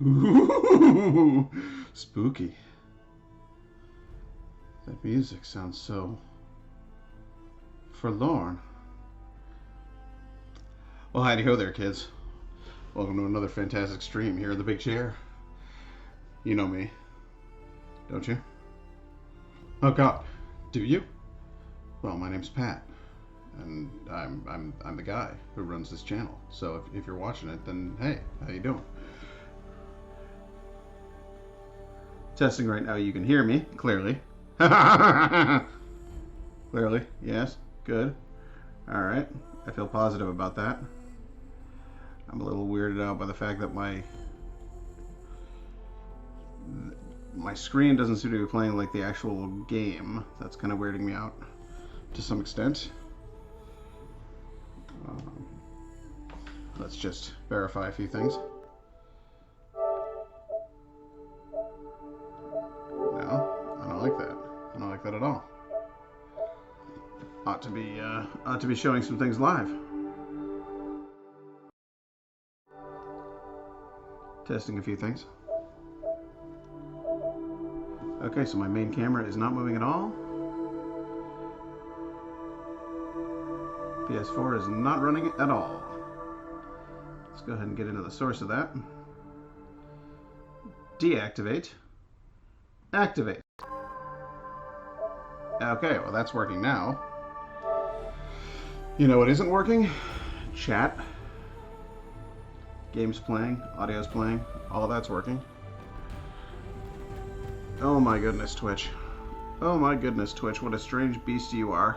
Ooh, spooky. That music sounds so forlorn. Well, howdy ho there, kids. Welcome to another fantastic stream here in the big chair. You know me, don't you? Oh God, do you? Well, my name's Pat, and I'm the guy who runs this channel. So if you're watching it, then hey, how you doing? Testing right now. You can hear me clearly. Clearly, yes, good. All right, I feel positive about that. I'm a little weirded out by the fact that my screen doesn't seem to be playing like the actual game. That's kind of weirding me out to some extent. Let's just verify a few things. No, I don't like that. I don't like that at all. Ought to be showing some things live. Testing a few things. Okay, so my main camera is not moving at all. PS4 is not running at all. Let's go ahead and get into the source of that. Deactivate. Activate. Okay, well that's working now. You know what isn't working? Chat. Games playing, audio's playing, all of that's working. Oh my goodness, Twitch. Oh my goodness, Twitch, what a strange beast you are.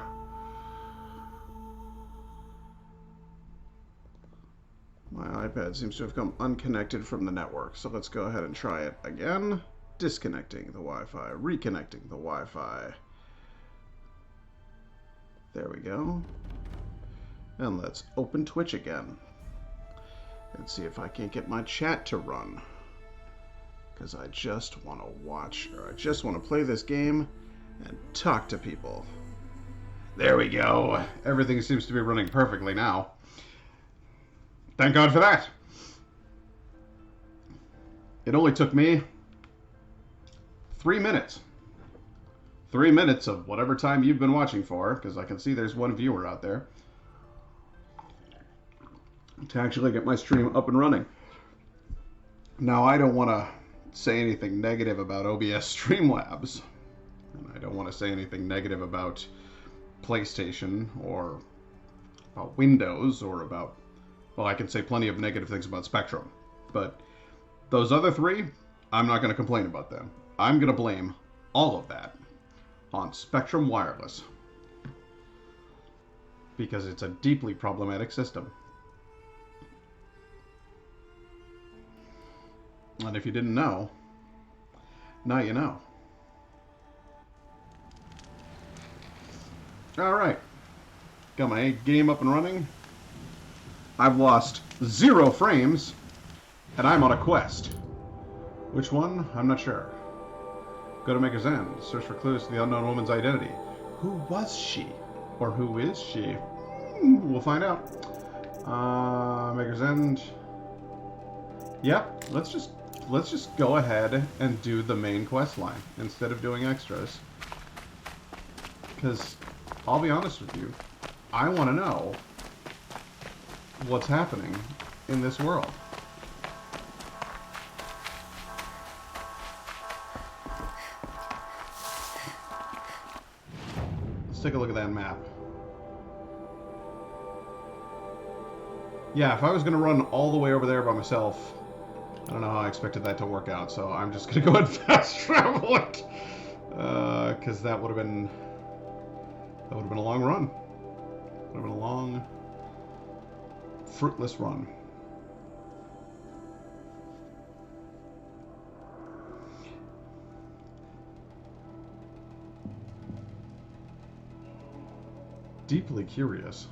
My iPad seems to have come unconnected from the network, so let's go ahead and try it again. Disconnecting the Wi-Fi, reconnecting the Wi-Fi. There we go. And let's open Twitch again. And see if I can't get my chat to run. Because I just want to watch, or I just want to play this game and talk to people. There we go. Everything seems to be running perfectly now. Thank God for that. It only took me 3 minutes. 3 minutes of whatever time you've been watching for, because I can see there's one viewer out there, to actually get my stream up and running. Now, I don't want to say anything negative about OBS Streamlabs, and I don't want to say anything negative about PlayStation or about Windows or about, well, I can say plenty of negative things about Spectrum, but those other three, I'm not going to complain about them. I'm going to blame all of that on Spectrum Wireless, because it's a deeply problematic system. And if you didn't know, now you know. Alright. Got my game up and running. I've lost 0 frames, and I'm on a quest. Which one? I'm not sure. Go to Maker's End. Search for clues to the unknown woman's identity. Who was she? Or who is she? We'll find out. Maker's End. Yep, let's just go ahead and do the main quest line instead of doing extras. Because, I'll be honest with you, I want to know what's happening in this world. Let's take a look at that map. Yeah, if I was going to run all the way over there by myself, I don't know how I expected that to work out, so I'm just going to go ahead and fast travel it. Because that would have been a long run. Would have been a long, fruitless run. Deeply curious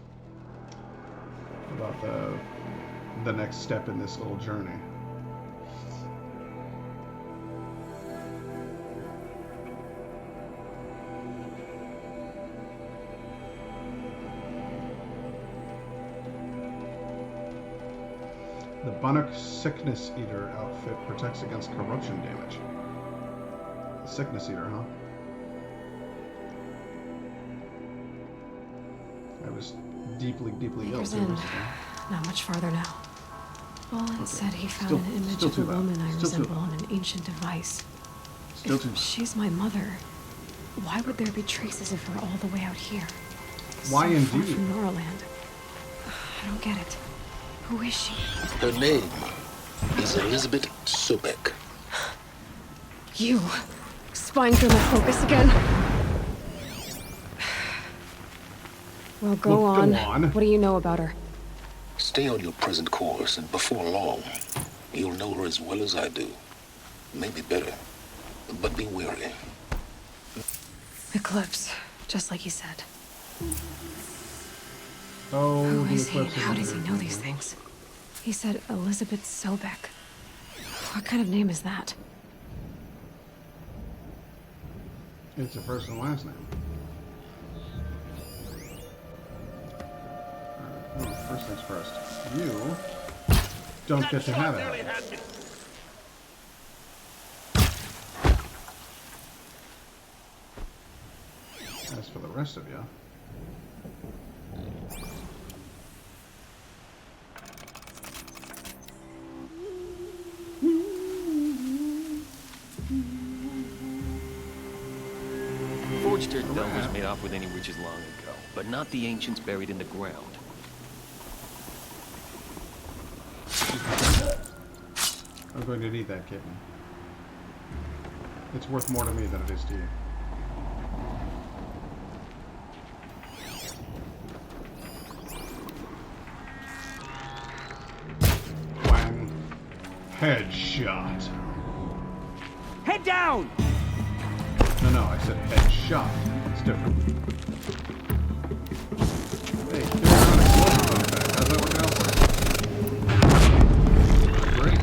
about the next step in this little journey. The Bunnock Sickness Eater outfit protects against corruption damage. The Sickness Eater, huh? I was deeply, deeply ill 2 weeks ago. Not much farther now. Bolin said he found an image of the woman I resemble on an ancient device. If she's my mother, why would there be traces of her all the way out here? Why so far indeed? from Noraland. I don't get it. Who is she? Her name is Elizabeth Sobek. You. Spying through my focus again? Well, go on. What do you know about her? Stay on your present course, and before long, you'll know her as well as I do. Maybe better. But be wary. Eclipse, just like he said. Oh, who is he and how does he know these things? He said Elizabeth Sobek. What kind of name is that? It's a first and last name. Well, first things first. You don't get to have it. As for the rest of you, Forged dirt dome was made off with any riches long ago, but not the ancients buried in the ground. I'm going to need that kitten. It's worth more to me than it is to you. Whang. Headshot. Head down! No, I said headshot. It's different. Hey, get around and close on your back. How's that working out for you? Great.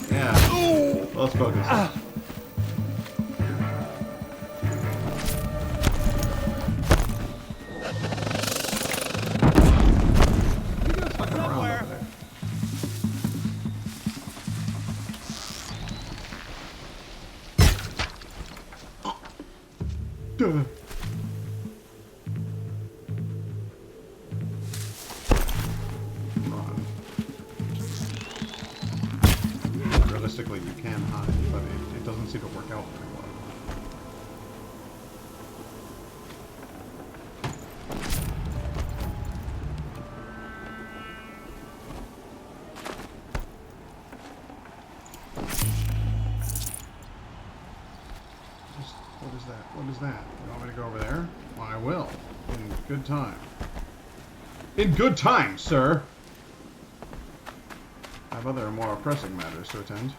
Yeah. Well spoken. You guys fucking around over there. Duh. Realistically, you can hide, but it doesn't seem to work out very well. What is that? What is that? You want me to go over there? Well, I will. In good time. In good time, sir! I have other more pressing matters to attend.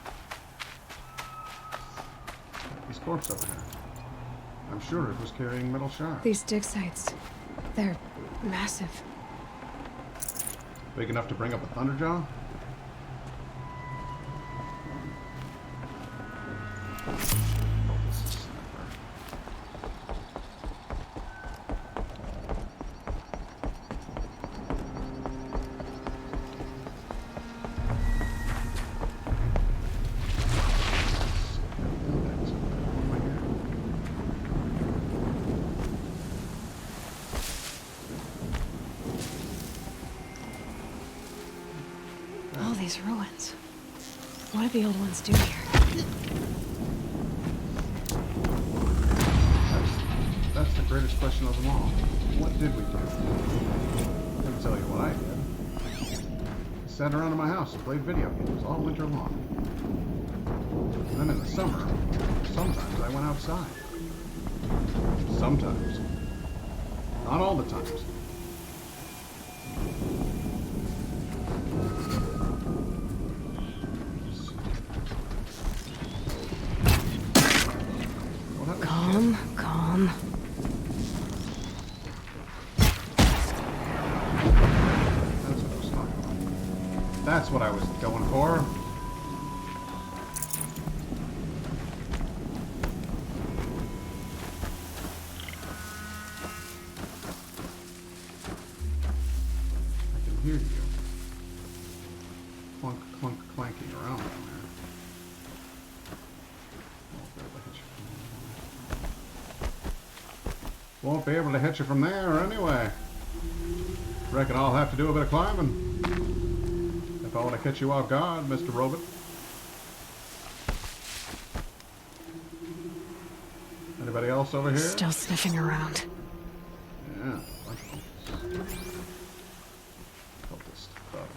His corpse over here. I'm sure it was carrying metal shards. These dig sites. They're massive. Big enough to bring up a Thunderjaw? All these ruins. What did the old ones do here? That's the greatest question of them all. What did we do? I can tell you what I did. I sat around in my house and played video games all winter long. And then in the summer, sometimes I went outside. Sometimes. Not all the times. Calm, calm. That's what I was going for. I can hear you. Clunk, clunk, clanking around down there. Won't be able to hit you from there anyway. Reckon I'll have to do a bit of climbing if I want to catch you off guard, Mr. Robot. Anybody else over here? Still sniffing around. Yeah, cultist bug.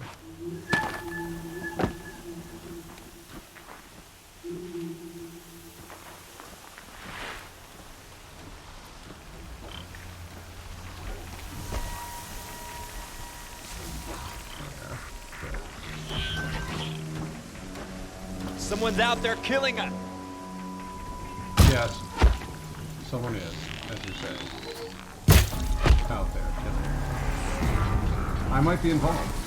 Someone's out there killing us. Yes, someone is, as you say, out there killing. I might be involved.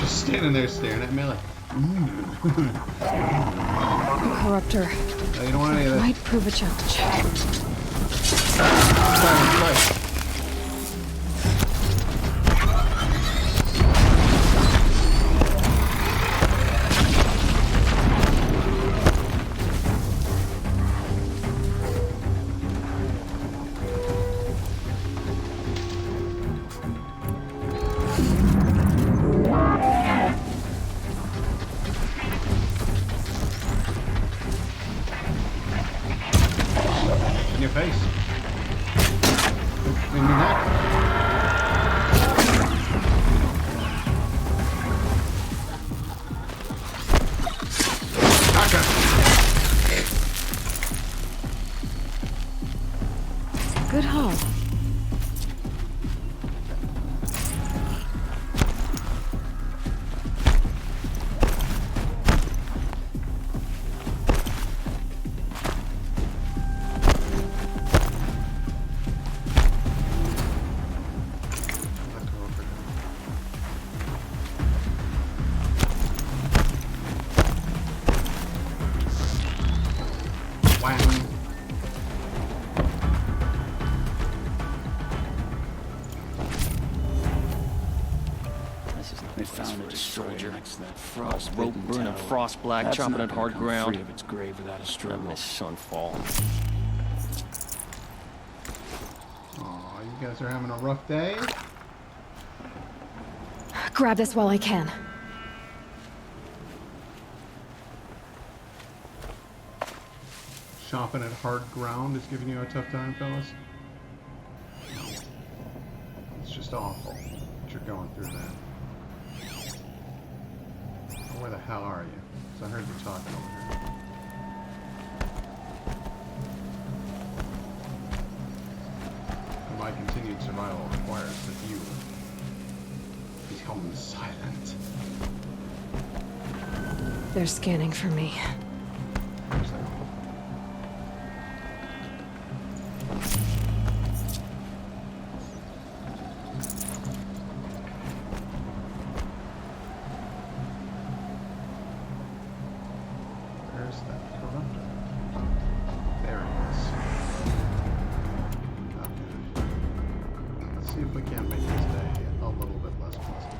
Standing there staring at me like, Corruptor. No, you don't want any of this. Might prove a challenge. Play. In your face. In your neck. Gotcha. Good haul. They found a soldier. Frost rope burning, frost black, chopping at hard ground. Free of its grave without a struggle. Miss Sunfall. Aw, you guys are having a rough day? Grab this while I can. Chopping at hard ground is giving you a tough time, fellas? It's just awful that you're going through that. Oh, where the hell are you? Because I heard you talking over here. And my continued survival requires that you become silent. They're scanning for me. Where's that? Where's that corruptor? There he is. Okay. Let's see if we can't make this day a little bit less pleasant.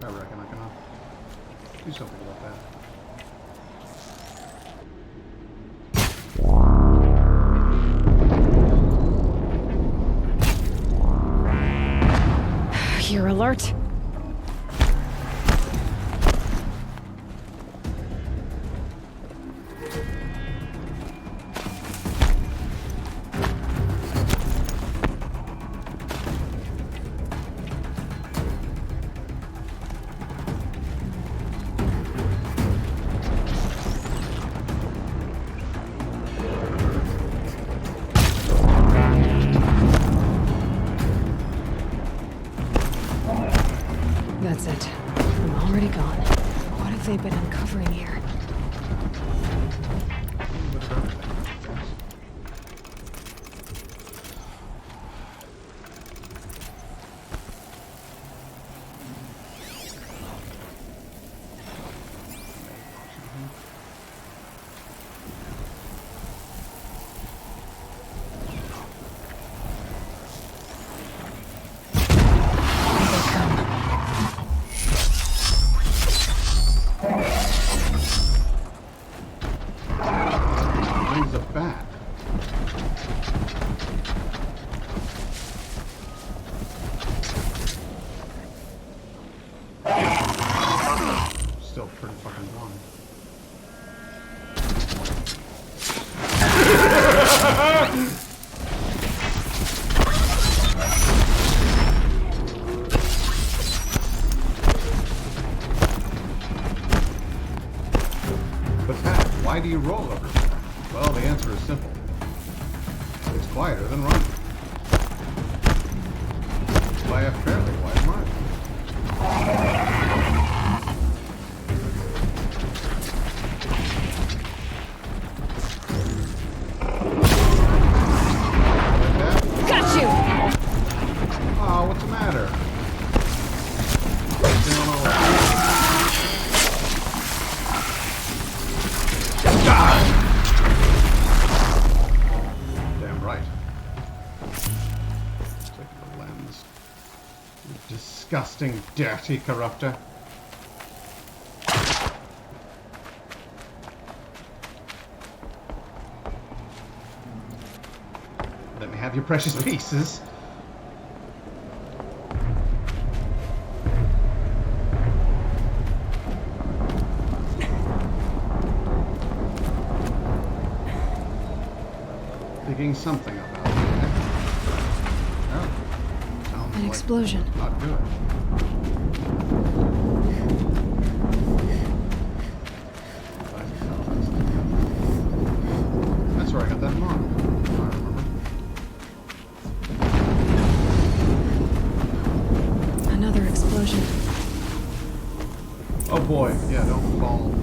I reckon I can do something about that. You're alert? That's it. I'm already gone. What have they been uncovering here? Mine's a bat. Still pretty fucking long. But Pat, why do you roll over there? Well, the answer is simple. It's quieter than running. By a fairly wide margin. Like that? Got you! Oh, what's the matter? Down all that. Damn right. Take the lens. You disgusting, dirty corruptor. Let me have your precious pieces. Digging something up out there. Oh, sounds An like explosion. not good. That's where I got that mark. I remember. Another explosion. Oh boy, yeah, don't fall.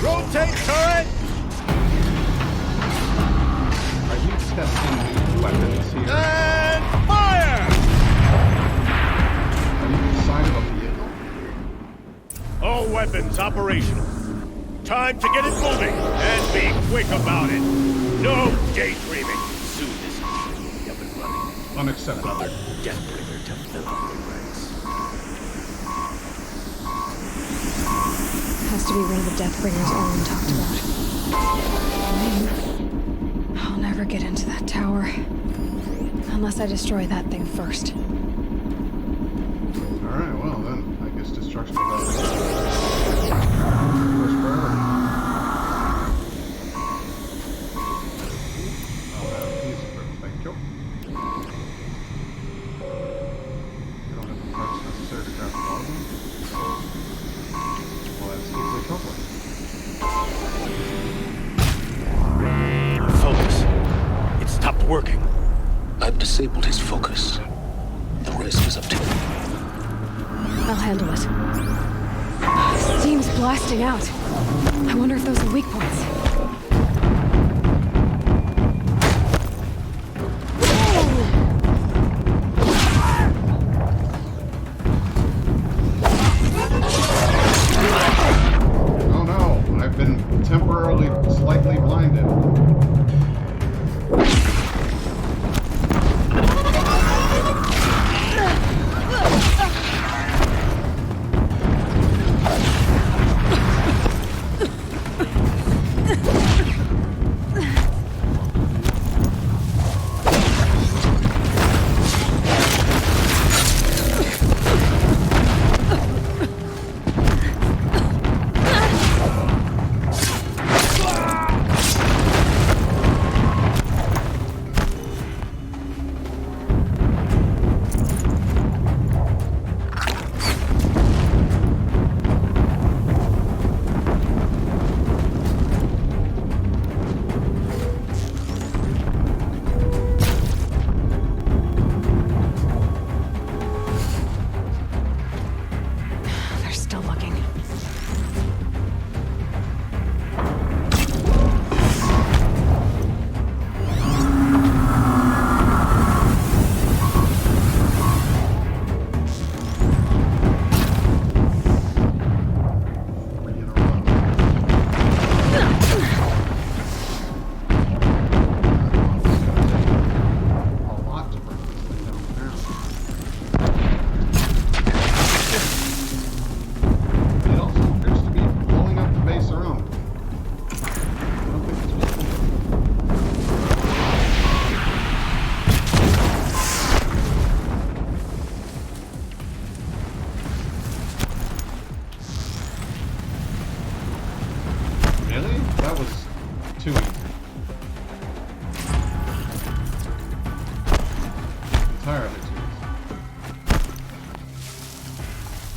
Rotate turret! Are you testing new weapons here? And fire! Are you inside of a vehicle? All weapons operational. Time to get it moving and be quick about it. No daydreaming. Soon this will be up and running. Unacceptable. Another deathbringer to fill up the ranks. Has to be one of the Deathbringers Owen talked about. I'll never get into that tower. Unless I destroy that thing first. Alright, well then, I guess destruction of that first priority. Oh, he's a thank you. You don't have the parts necessary to craft all of them. Well, that's deeply troubling. Focus. It stopped working. I've disabled his focus. The rest is up to him. I'll handle it. Steam's blasting out. I wonder if those are weak points. Oh no, I've been temporarily probably slightly blinded.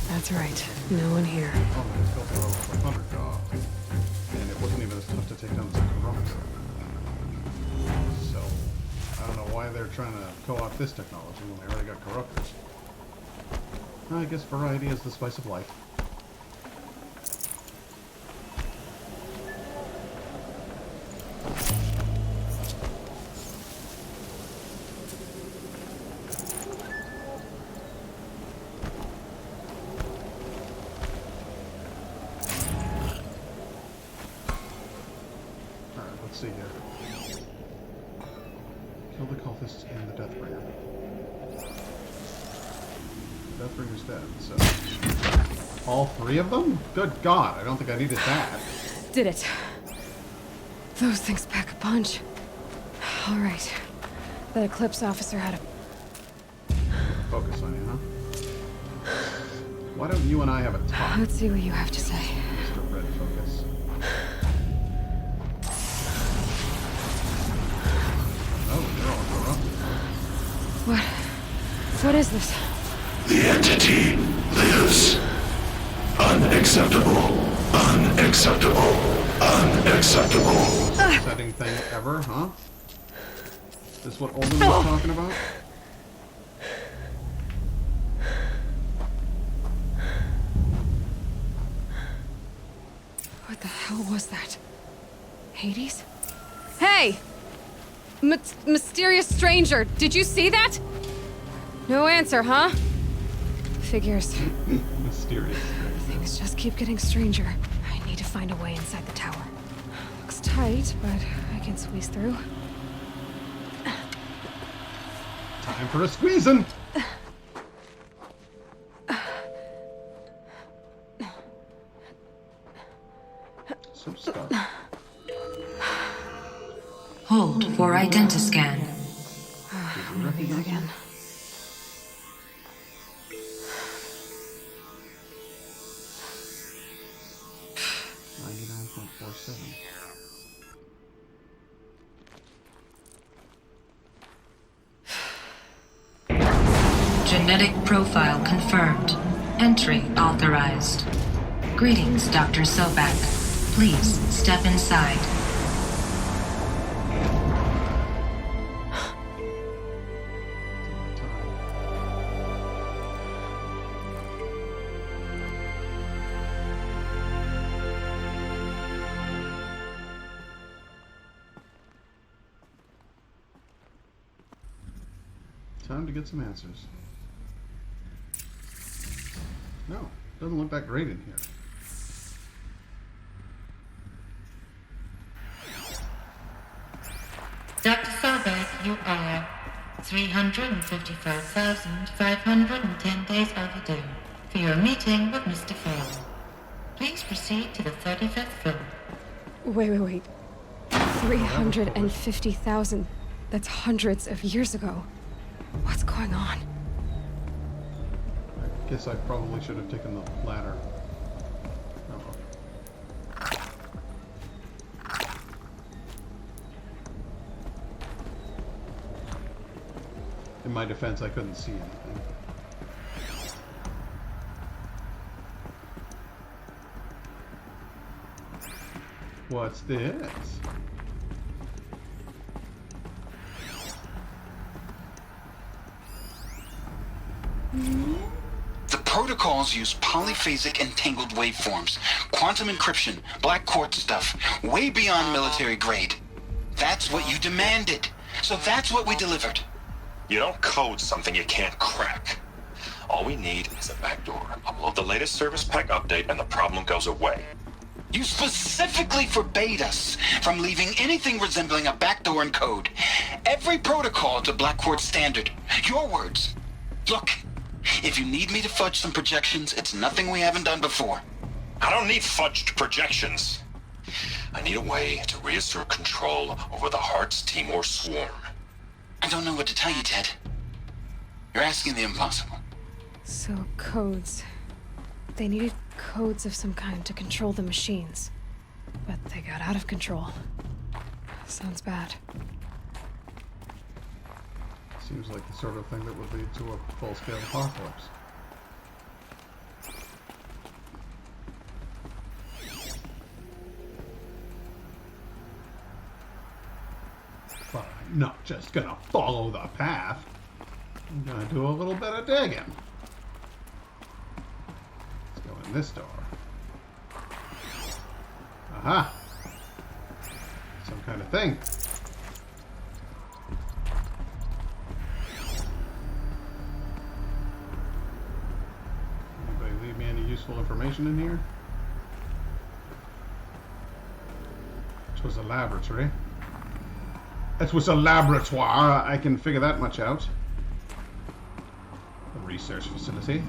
That's right. No one here. Oh, it's built a little underdog. And it wasn't even as tough to take down as a corruptor. So, I don't know why they're trying to co-opt this technology when they already got corruptors. I guess variety is the spice of life. Let's see here. Kill the cultists and the Deathbringer. Deathbringer's dead, so... All three of them? Good God, I don't think I needed that. Did it. Those things pack a punch. Alright. That Eclipse officer had a... Focus on you, huh? Why don't you and I have a talk? Let's see what you have to say. Mr. Red Focus. Oh, they're all corrupted. What is this? The entity lives. Unacceptable. Unacceptable. Unacceptable. Upsetting thing ever, huh? Is this what Olden was talking about? What the hell was that? Hades? Hey! Mysterious stranger, did you see that? No answer, huh? Figures. Mysterious. Things just keep getting stranger. I need to find a way inside the tower. Looks tight, but I can squeeze through. Time for a squeezing! So stuck. Hold for identiscan. Maybe again. Genetic profile confirmed. Entry authorized. Greetings, Dr. Sobak. Please step inside. Time to get some answers. No, doesn't look that great in here. Dr. Sobek, you are 355,510 days overdue for your meeting with Mr. Farrell. Please proceed to the 35th floor. Wait. 350,000. That's hundreds of years ago. What's going on? I guess I probably should have taken the ladder. Oh. In my defense, I couldn't see anything. What's this? The protocols use polyphasic entangled waveforms, quantum encryption, black quartz stuff, way beyond military grade. That's what you demanded, so that's what we delivered. You don't code something you can't crack. All we need is a backdoor. Upload the latest service pack update and the problem goes away. You specifically forbade us from leaving anything resembling a backdoor in code. Every protocol to black quartz standard. Your words. Look, if you need me to fudge some projections, it's nothing we haven't done before. I don't need fudged projections. I need a way to reassert control over the Heart's Timor swarm. I don't know what to tell you, Ted. You're asking the impossible. So, codes. They needed codes of some kind to control the machines. But they got out of control. Sounds bad. Seems like the sort of thing that would lead to a full-scale apocalypse. But I'm not just gonna follow the path. I'm gonna do a little bit of digging. Let's go in this door. Aha! Some kind of thing. Anybody leave me any useful information in here? It was a laboratory. It was a laboratoire. I can figure that much out. A research facility.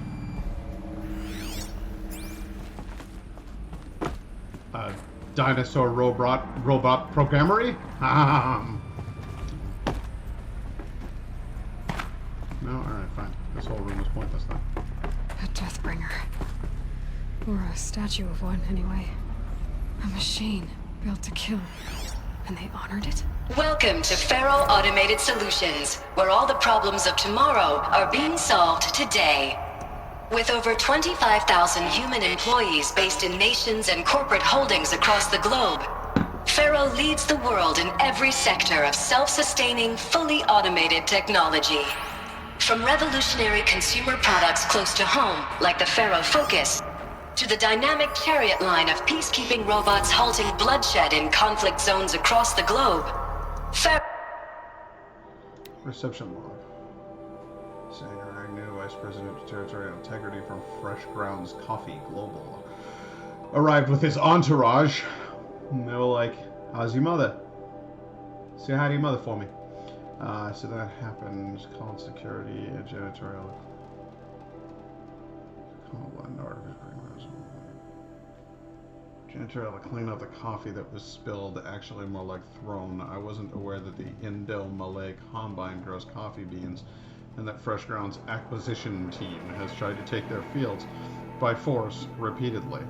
A dinosaur robot programmery? No? Alright, fine. This whole room is pointless then. A Deathbringer. Or a statue of one, anyway. A machine built to kill. And they honored it? Welcome to Faro Automated Solutions, where all the problems of tomorrow are being solved today. With over 25,000 human employees based in nations and corporate holdings across the globe, Faro leads the world in every sector of self-sustaining, fully automated technology. From revolutionary consumer products close to home, like the Faro Focus, to the dynamic Chariot line of peacekeeping robots halting bloodshed in conflict zones across the globe, Reception log. Senator Agnew, Vice President of Territorial Integrity from Fresh Grounds Coffee Global, arrived with his entourage. And they were like, how's your mother? Say hi to your mother for me. So that happened. Called security, janitorial. Janitorial to clean up the coffee that was spilled, actually more like thrown. I wasn't aware that the Indo-Malay Combine grows coffee beans, and that Fresh Grounds acquisition team has tried to take their fields by force repeatedly.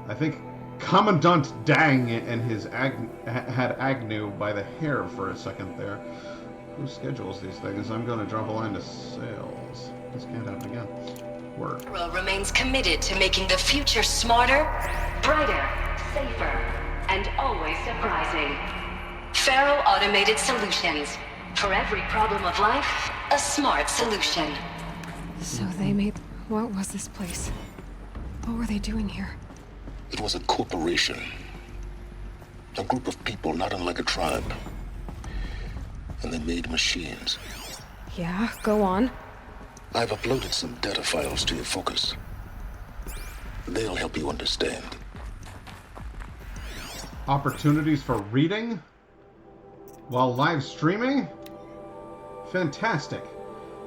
I think Commandant Dang and his had Agnew by the hair for a second there. Who schedules these things? I'm going to drop a line to sales. This can't happen again. Word. Faro remains committed to making the future smarter, brighter, safer, and always surprising. Faro Automated Solutions. For every problem of life, a smart solution. So they made... What was this place? What were they doing here? It was a corporation. A group of people not unlike a tribe. And they made machines. Yeah, go on. I've uploaded some data files to your Focus. They'll help you understand. Opportunities for reading? while live streaming? Fantastic.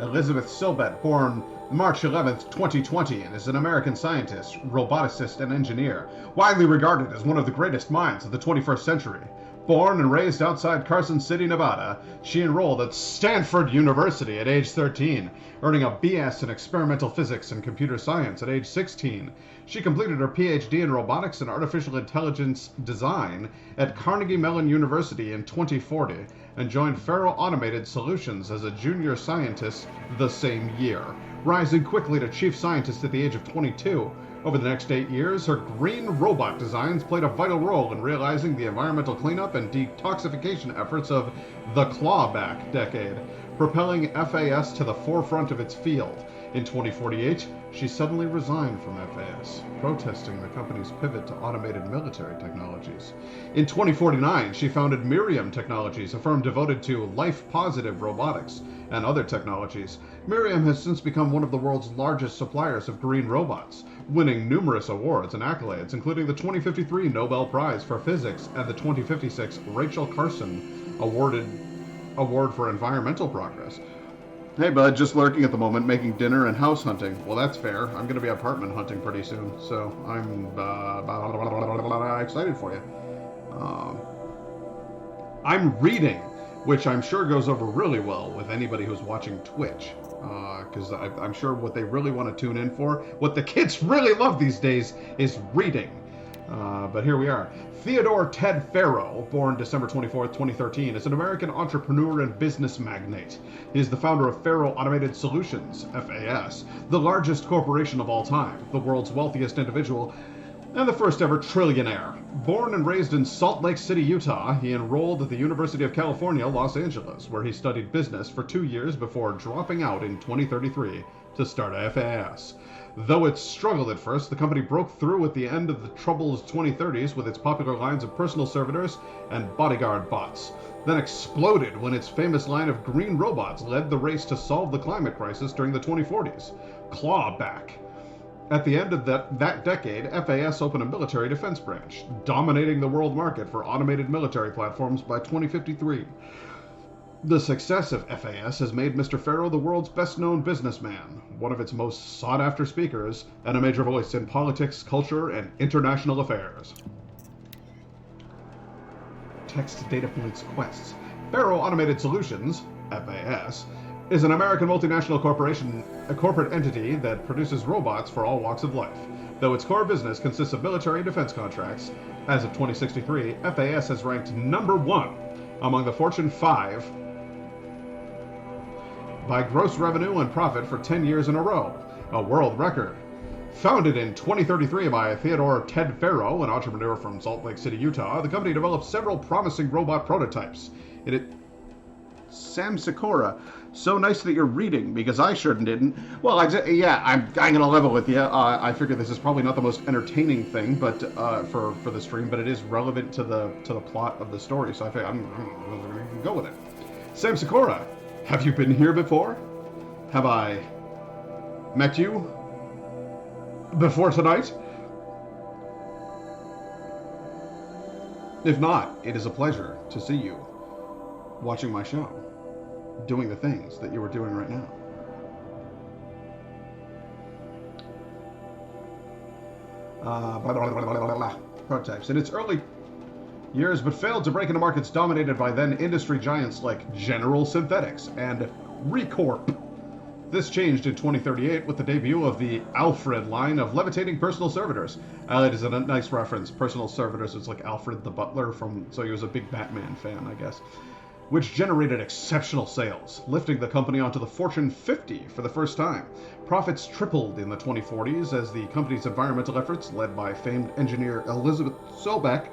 Elizabeth Silbett, born March 11th, 2020, and is an American scientist, roboticist, and engineer, widely regarded as one of the greatest minds of the 21st century. Born and raised outside Carson City, Nevada, she enrolled at Stanford University at age 13, earning a BS in experimental physics and computer science at age 16. She completed her PhD in robotics and artificial intelligence design at Carnegie Mellon University in 2040 and joined Faro Automated Solutions as a junior scientist the same year, rising quickly to chief scientist at the age of 22. Over the next 8 years, her green robot designs played a vital role in realizing the environmental cleanup and detoxification efforts of the clawback decade, propelling FAS to the forefront of its field. In 2048, she suddenly resigned from FAS, protesting the company's pivot to automated military technologies. In 2049, she founded Miriam Technologies, a firm devoted to life-positive robotics and other technologies. Miriam has since become one of the world's largest suppliers of green robots, winning numerous awards and accolades, including the 2053 Nobel Prize for Physics and the 2056 Rachel Carson Award for Environmental Progress. Hey bud, just lurking at the moment, making dinner and house hunting. Well, that's fair. I'm going to be apartment hunting pretty soon, so I'm excited for you. I'm reading, which I'm sure goes over really well with anybody who's watching Twitch, because I'm sure what they really want to tune in for, what the kids really love these days, is reading. But here we are. Theodore Ted Faro, born December 24th, 2013, is an American entrepreneur and business magnate. He is the founder of Faro Automated Solutions, FAS, the largest corporation of all time, the world's wealthiest individual, and the first ever trillionaire. Born and raised in Salt Lake City, Utah, he enrolled at the University of California, Los Angeles, where he studied business for 2 years before dropping out in 2033 to start FAS. Though it struggled at first, the company broke through at the end of the troubled 2030s with its popular lines of personal servitors and bodyguard bots, then exploded when its famous line of green robots led the race to solve the climate crisis during the 2040s. Clawback. At the end of that decade, FAS opened a military defense branch, dominating the world market for automated military platforms by 2053. The success of FAS has made Mr. Faro the world's best-known businessman, one of its most sought-after speakers, and a major voice in politics, culture, and international affairs. Text data points quests. Faro Automated Solutions, FAS, is an American multinational corporation, a corporate entity that produces robots for all walks of life. Though its core business consists of military and defense contracts, as of 2063, FAS has ranked number 1 among the Fortune 5 by gross revenue and profit for 10 years in a row, a world record. Founded in 2033 by Theodore Ted Faro, an entrepreneur from Salt Lake City, Utah, the company developed several promising robot prototypes. Sam Sikora, so nice that you're reading, because I sure didn't. Well, I'm going to level with you. I figure this is probably not the most entertaining thing, but for the stream, but it is relevant to the plot of the story, so I figure I'm going to go with it. Sam Sikora, have you been here before? Have I met you before tonight? If not, it is a pleasure to see you watching my show, doing the things that you are doing right now. Prototypes. In its early years, but failed to break into markets dominated by then industry giants like General Synthetics and Recorp. This changed in 2038 with the debut of the Alfred line of levitating personal servitors. It is a nice reference. Personal servitors, it's like Alfred the Butler so he was a big Batman fan, I guess. Which generated exceptional sales, lifting the company onto the Fortune 50 for the first time. Profits tripled in the 2040s as the company's environmental efforts, led by famed engineer Elizabeth Silbett,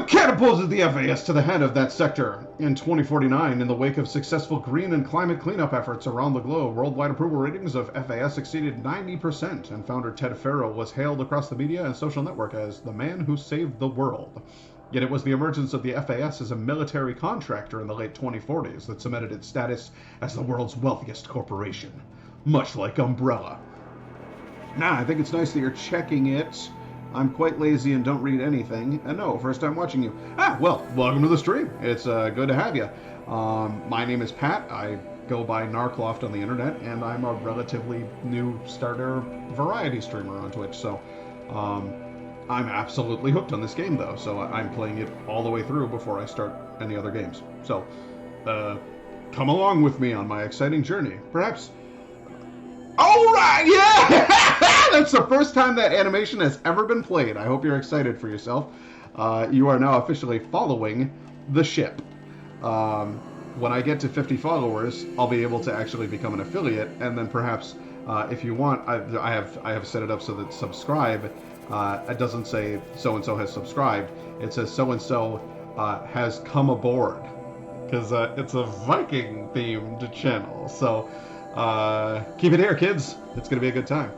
catapulted the FAS to the head of that sector. In 2049, in the wake of successful green and climate cleanup efforts around the globe, worldwide approval ratings of FAS exceeded 90%, and founder Ted Faro was hailed across the media and social network as the man who saved the world. Yet it was the emergence of the FAS as a military contractor in the late 2040s that cemented its status as the world's wealthiest corporation, much like Umbrella. Now, I think it's nice that you're checking it I'm quite lazy and don't read anything. And no, first time watching you. Ah, well, welcome to the stream. It's good to have you. My name is Pat. I go by Narcloft on the internet, and I'm a relatively new starter variety streamer on Twitch. So, I'm absolutely hooked on this game, though. So I'm playing it all the way through before I start any other games. So, come along with me on my exciting journey. Perhaps. All right, yeah! That's the first time that animation has ever been played. I hope you're excited for yourself. You are now officially following the ship. When I get to 50 followers, I'll be able to actually become an affiliate, and then perhaps, if you want, I have set it up so that subscribe, it doesn't say so-and-so has subscribed. It says so-and-so has come aboard, because it's a Viking-themed channel. So keep it here, kids. It's going to be a good time.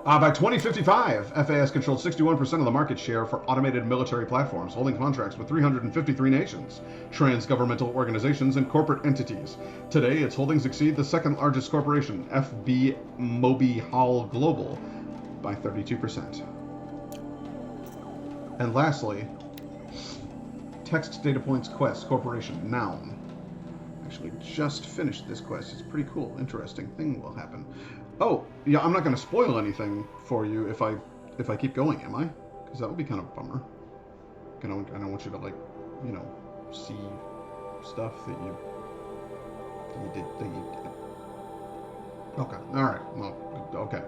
By 2055, FAS controlled 61% of the market share for automated military platforms, holding contracts with 353 nations, trans-governmental organizations, and corporate entities. Today, its holdings exceed the second largest corporation, FB Moby Hall Global, by 32%. And lastly, Text Data Points Quest Corporation, Noun. Actually just finished this quest. It's pretty cool. Interesting thing will happen. Oh, yeah, I'm not going to spoil anything for you if I keep going, am I? Because that would be kind of a bummer. I don't want you to, like, you know, see stuff that you did. Okay, alright. Well, okay.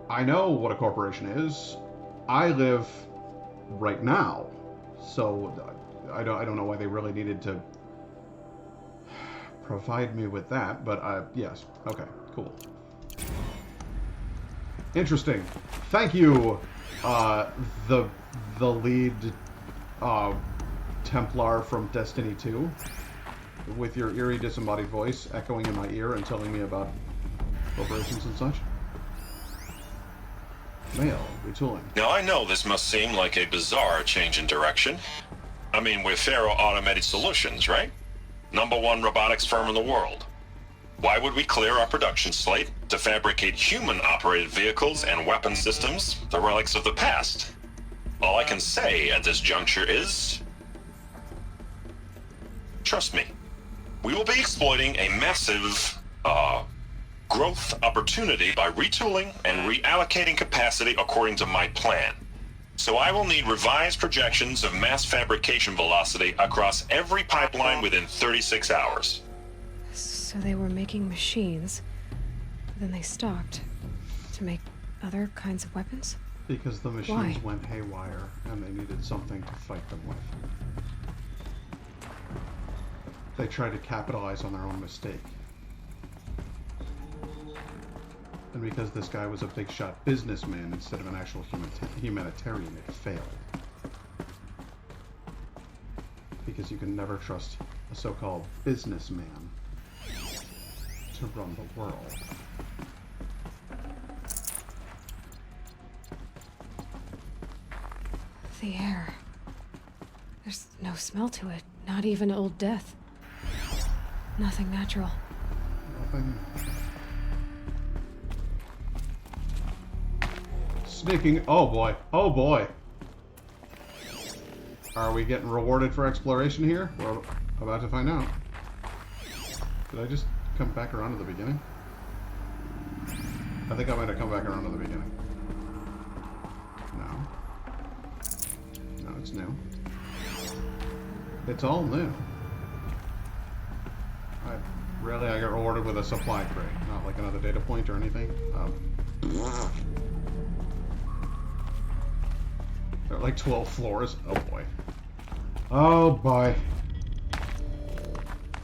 I know what a corporation is. I live right now, so I don't know why they really needed to provide me with that, but yes. Okay, cool. Interesting. Thank you, the lead Templar from Destiny 2, with your eerie disembodied voice echoing in my ear and telling me about corporations and such. Mail, retooling. Now I know this must seem like a bizarre change in direction. I mean, we're Faro Automated Solutions, right? #1 robotics firm in the world. Why would we clear our production slate to fabricate human-operated vehicles and weapon systems, the relics of the past? All I can say at this juncture is... trust me. We will be exploiting a massive, growth opportunity by retooling and reallocating capacity according to my plan. So I will need revised projections of mass fabrication velocity across every pipeline within 36 hours. So they were making machines, then they stopped to make other kinds of weapons? Because the machines went haywire and they needed something to fight them with. They tried to capitalize on their own mistake. And because this guy was a big shot businessman instead of an actual humanitarian, it failed. Because you can never trust a so-called businessman to run the world. The air. There's no smell to it, not even Old Death. Nothing natural. Nothing. Sneaking. Oh boy. Oh boy. Are we getting rewarded for exploration here? We're about to find out. Did I just come back around to the beginning? I think I might have come back around to the beginning. No. No, it's new. It's all new. I got rewarded with a supply crate, not like another data point or anything. There are like 12 floors. Oh boy. Oh boy.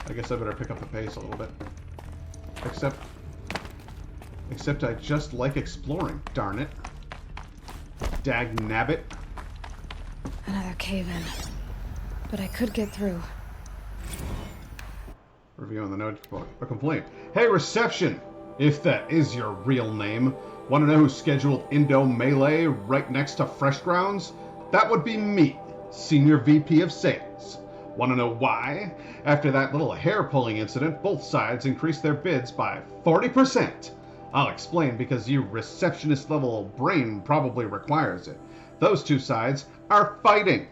I guess I better pick up the pace a little bit. Except I just like exploring, darn it. Dag nabbit. Another cave-in. But I could get through. Review on the notebook. A complaint. Hey, reception! If that is your real name. Want to know who scheduled Indo Melee right next to Fresh Grounds? That would be me, Senior VP of Sales. Want to know why? After that little hair-pulling incident, both sides increased their bids by 40%. I'll explain because your receptionist-level brain probably requires it. Those two sides are fighting.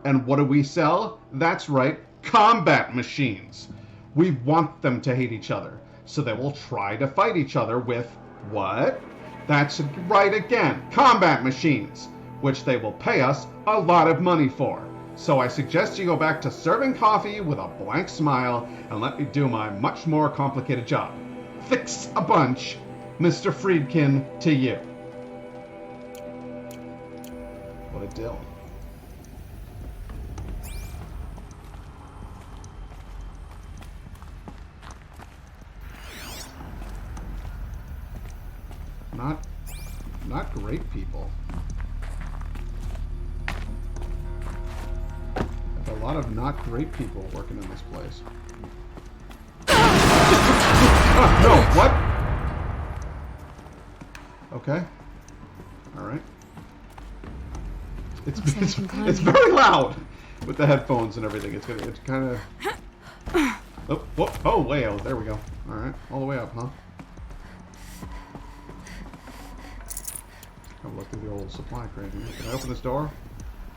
And what do we sell? That's right, combat machines. We want them to hate each other, so they will try to fight each other with what? That's right again, combat machines, which they will pay us a lot of money for. So I suggest you go back to serving coffee with a blank smile and let me do my much more complicated job. Fix a bunch, Mr. Friedkin, to you. What a dill. Not great people. Have a lot of not great people working in this place. Ah, no, what? Okay. Alright. It's very loud with the headphones and everything. It's kind of... Oh, way out. There we go. Alright, all the way up, huh? I'll look through the old supply crate here. Can I open this door?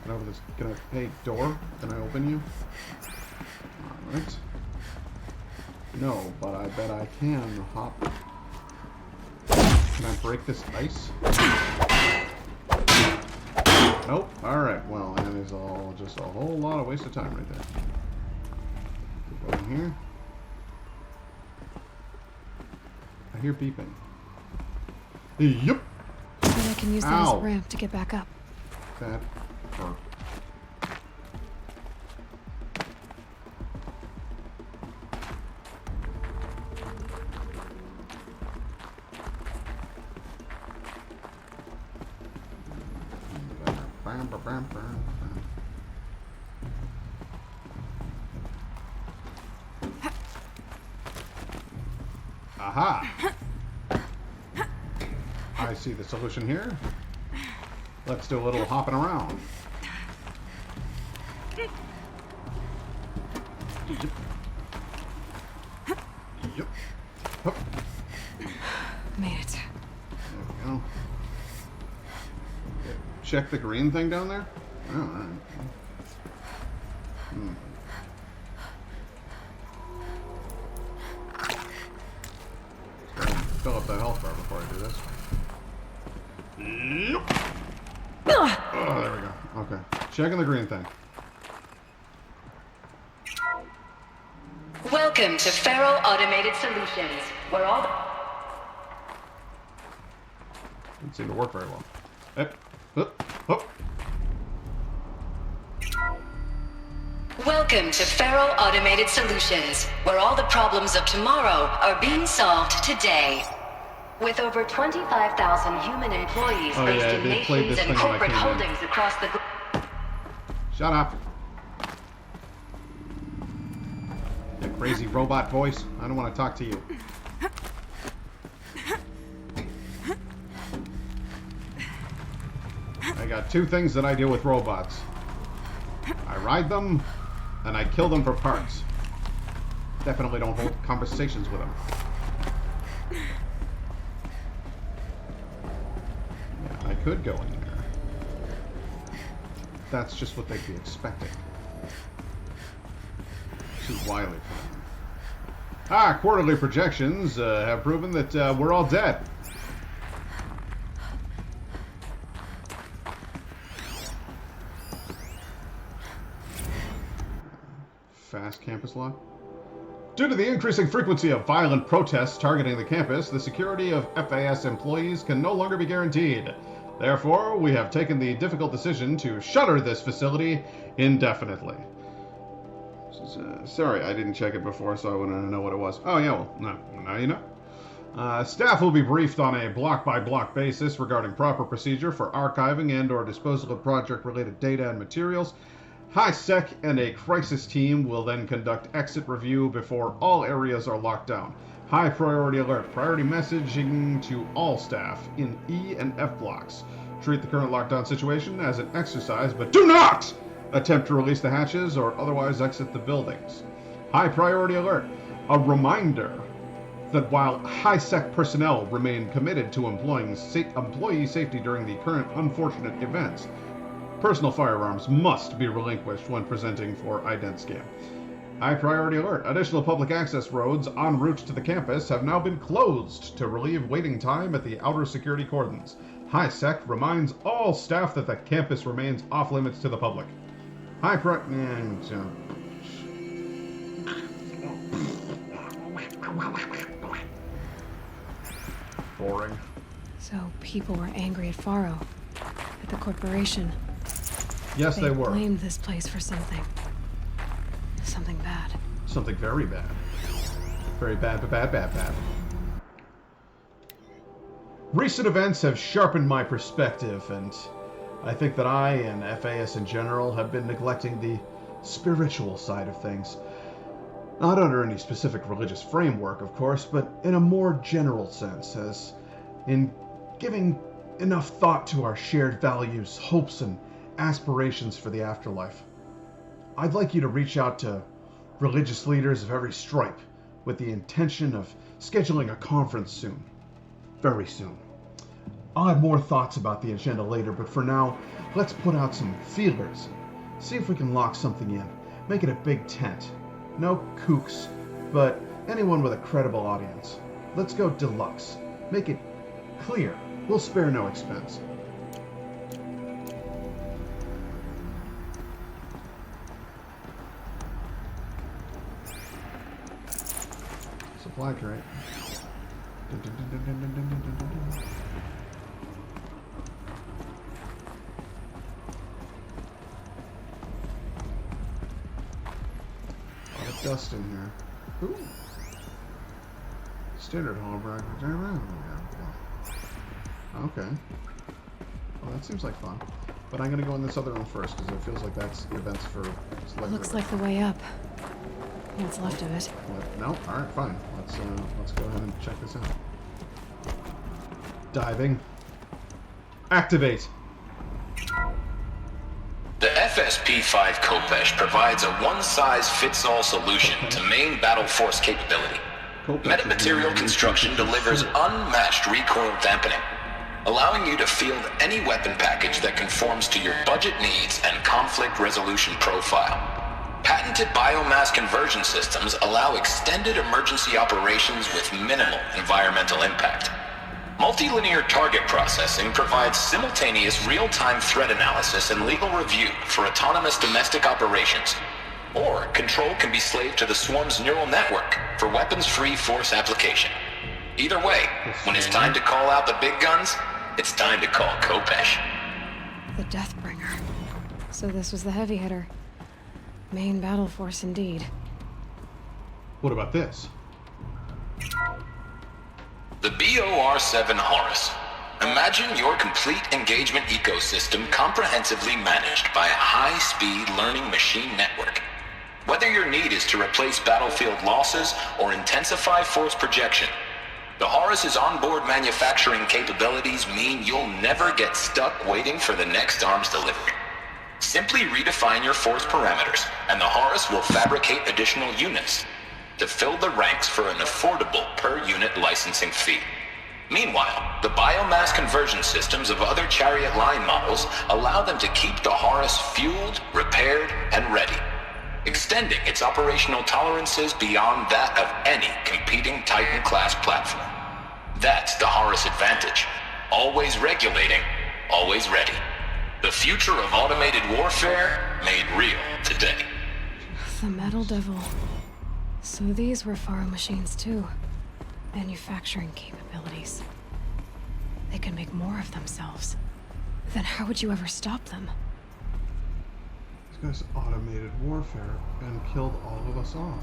Can I open this? Hey, door? Can I open you? Alright. No, but I bet I can hop. Can I break this ice? Nope. Alright, well, that is all just a whole lot of waste of time right there. Go in here. I hear beeping. Yup! Then I can use that as a ramp to get back up. That hurt. Aha! I see the solution here. Let's do a little hopping around. Yep. Hup. Made it. There we go. Okay. Check the green thing down there? Oh, alright. Fill up that health bar before I do this. Yep. Oh, there we go. Okay. Checking the green thing. Welcome to Faro Automated Solutions, where all the... Didn't seem to work very well. Up, up, up. Welcome to Faro Automated Solutions, where all the problems of tomorrow are being solved today. With over 25,000 human employees based in nations and corporate holdings across the globe. Shut up. You crazy robot voice. I don't want to talk to you. I got two things that I do with robots. I ride them, and I kill them for parts. Definitely don't hold conversations with them. Yeah, I could go in there. That's just what they'd be expecting. Too wily for them. Quarterly projections have proven that we're all dead. Fast campus lock. Due to the increasing frequency of violent protests targeting the campus, the security of FAS employees can no longer be guaranteed. Therefore, we have taken the difficult decision to shutter this facility indefinitely. Sorry, I didn't check it before, so I wouldn't know what it was. Oh, yeah, well, now you know. Staff will be briefed on a block-by-block basis regarding proper procedure for archiving and or disposal of project-related data and materials. High-Sec and a crisis team will then conduct exit review before all areas are locked down. High priority alert. Priority messaging to all staff in E and F blocks. Treat the current lockdown situation as an exercise, but do not attempt to release the hatches or otherwise exit the buildings. High priority alert. A reminder that while high-sec personnel remain committed to employee safety during the current unfortunate events, personal firearms must be relinquished when presenting for ident scan. High priority alert. Additional public access roads en route to the campus have now been closed to relieve waiting time at the outer security cordons. High-sec reminds all staff that the campus remains off-limits to the public. Boring. So people were angry at Faro, at the corporation. Yes, they were. They blamed this place for something. Something bad. Something very bad. Very bad, bad. Recent events have sharpened my perspective, and I think that I and FAS in general have been neglecting the spiritual side of things. Not under any specific religious framework, of course, but in a more general sense, as in giving enough thought to our shared values, hopes, and aspirations for the afterlife. I'd like you to reach out to religious leaders of every stripe with the intention of scheduling a conference soon. Very soon. I'll have more thoughts about the agenda later, but for now, let's put out some feelers. See if we can lock something in. Make it a big tent. No kooks, but anyone with a credible audience. Let's go deluxe. Make it clear. We'll spare no expense. Supply crate. A lot of dust in here. Ooh. Standard hologram. Okay. Well, that seems like fun. But I'm gonna go in this other one first because it feels like that's the events for. Looks like the way up. What's left of it? What? No. All right. Fine. Let's go ahead and check this out. Diving. Activate. The FSP-5 Kopesh provides a one-size-fits-all solution to main battle force capability. Metamaterial construction delivers unmatched recoil dampening, allowing you to field any weapon package that conforms to your budget needs and conflict resolution profile. Patented biomass conversion systems allow extended emergency operations with minimal environmental impact. Multilinear target processing provides simultaneous real-time threat analysis and legal review for autonomous domestic operations. Or control can be slaved to the swarm's neural network for weapons-free force application. Either way, when it's time to call out the big guns, it's time to call Kopesh. The Deathbringer. So this was the heavy hitter. Main battle force indeed. What about this? The BOR-7 Horus. Imagine your complete engagement ecosystem comprehensively managed by a high-speed learning machine network. Whether your need is to replace battlefield losses or intensify force projection, the Horus's onboard manufacturing capabilities mean you'll never get stuck waiting for the next arms delivery. Simply redefine your force parameters, and the Horus will fabricate additional units to fill the ranks for an affordable per-unit licensing fee. Meanwhile, the biomass conversion systems of other Chariot line models allow them to keep the Horus fueled, repaired, and ready, extending its operational tolerances beyond that of any competing Titan-class platform. That's the Horus advantage. Always regulating, always ready. The future of automated warfare made real today. The Metal Devil. So these were Faro machines too. Manufacturing capabilities. They can make more of themselves. Then how would you ever stop them? This guy's automated warfare and killed all of us off.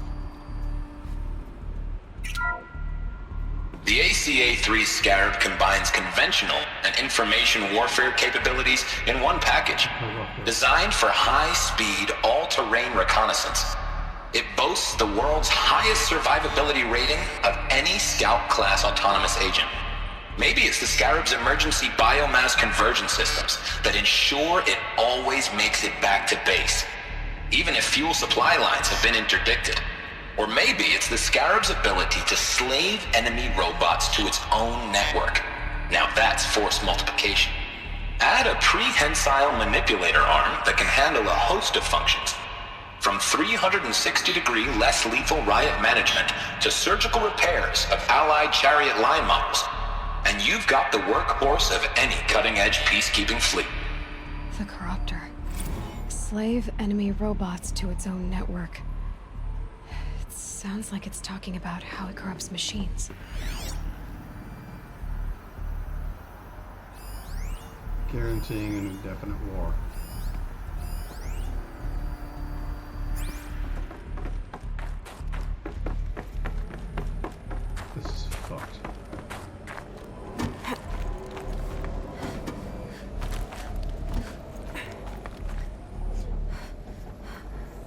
The ACA-3 Scarab combines conventional and information warfare capabilities in one package, designed for high-speed, all-terrain reconnaissance. It boasts the world's highest survivability rating of any Scout-class autonomous agent. Maybe it's the Scarab's emergency biomass conversion systems that ensure it always makes it back to base, even if fuel supply lines have been interdicted. Or maybe it's the Scarab's ability to slave enemy robots to its own network. Now that's force multiplication. Add a prehensile manipulator arm that can handle a host of functions. From 360-degree less lethal riot management to surgical repairs of Allied chariot line models. And you've got the workhorse of any cutting-edge peacekeeping fleet. The Corruptor. Slave enemy robots to its own network. It sounds like it's talking about how it corrupts machines. Guaranteeing an indefinite war. This is fucked.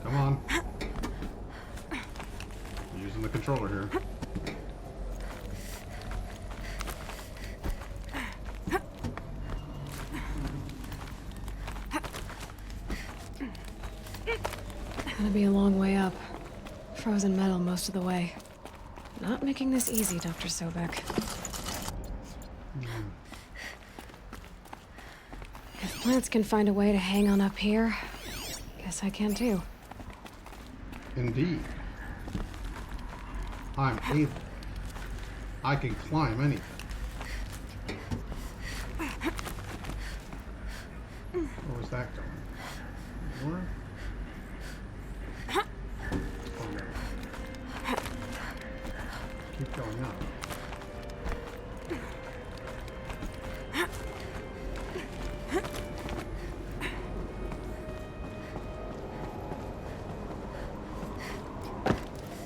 Come on. I'm using the controller here. Gonna be a long way up. Frozen metal most of the way. Not making this easy, Dr. Sobek. If plants can find a way to hang on up here, guess I can too. Indeed. I'm able. I can climb anything. Where was that going? Where? Oh, no. Keep going up.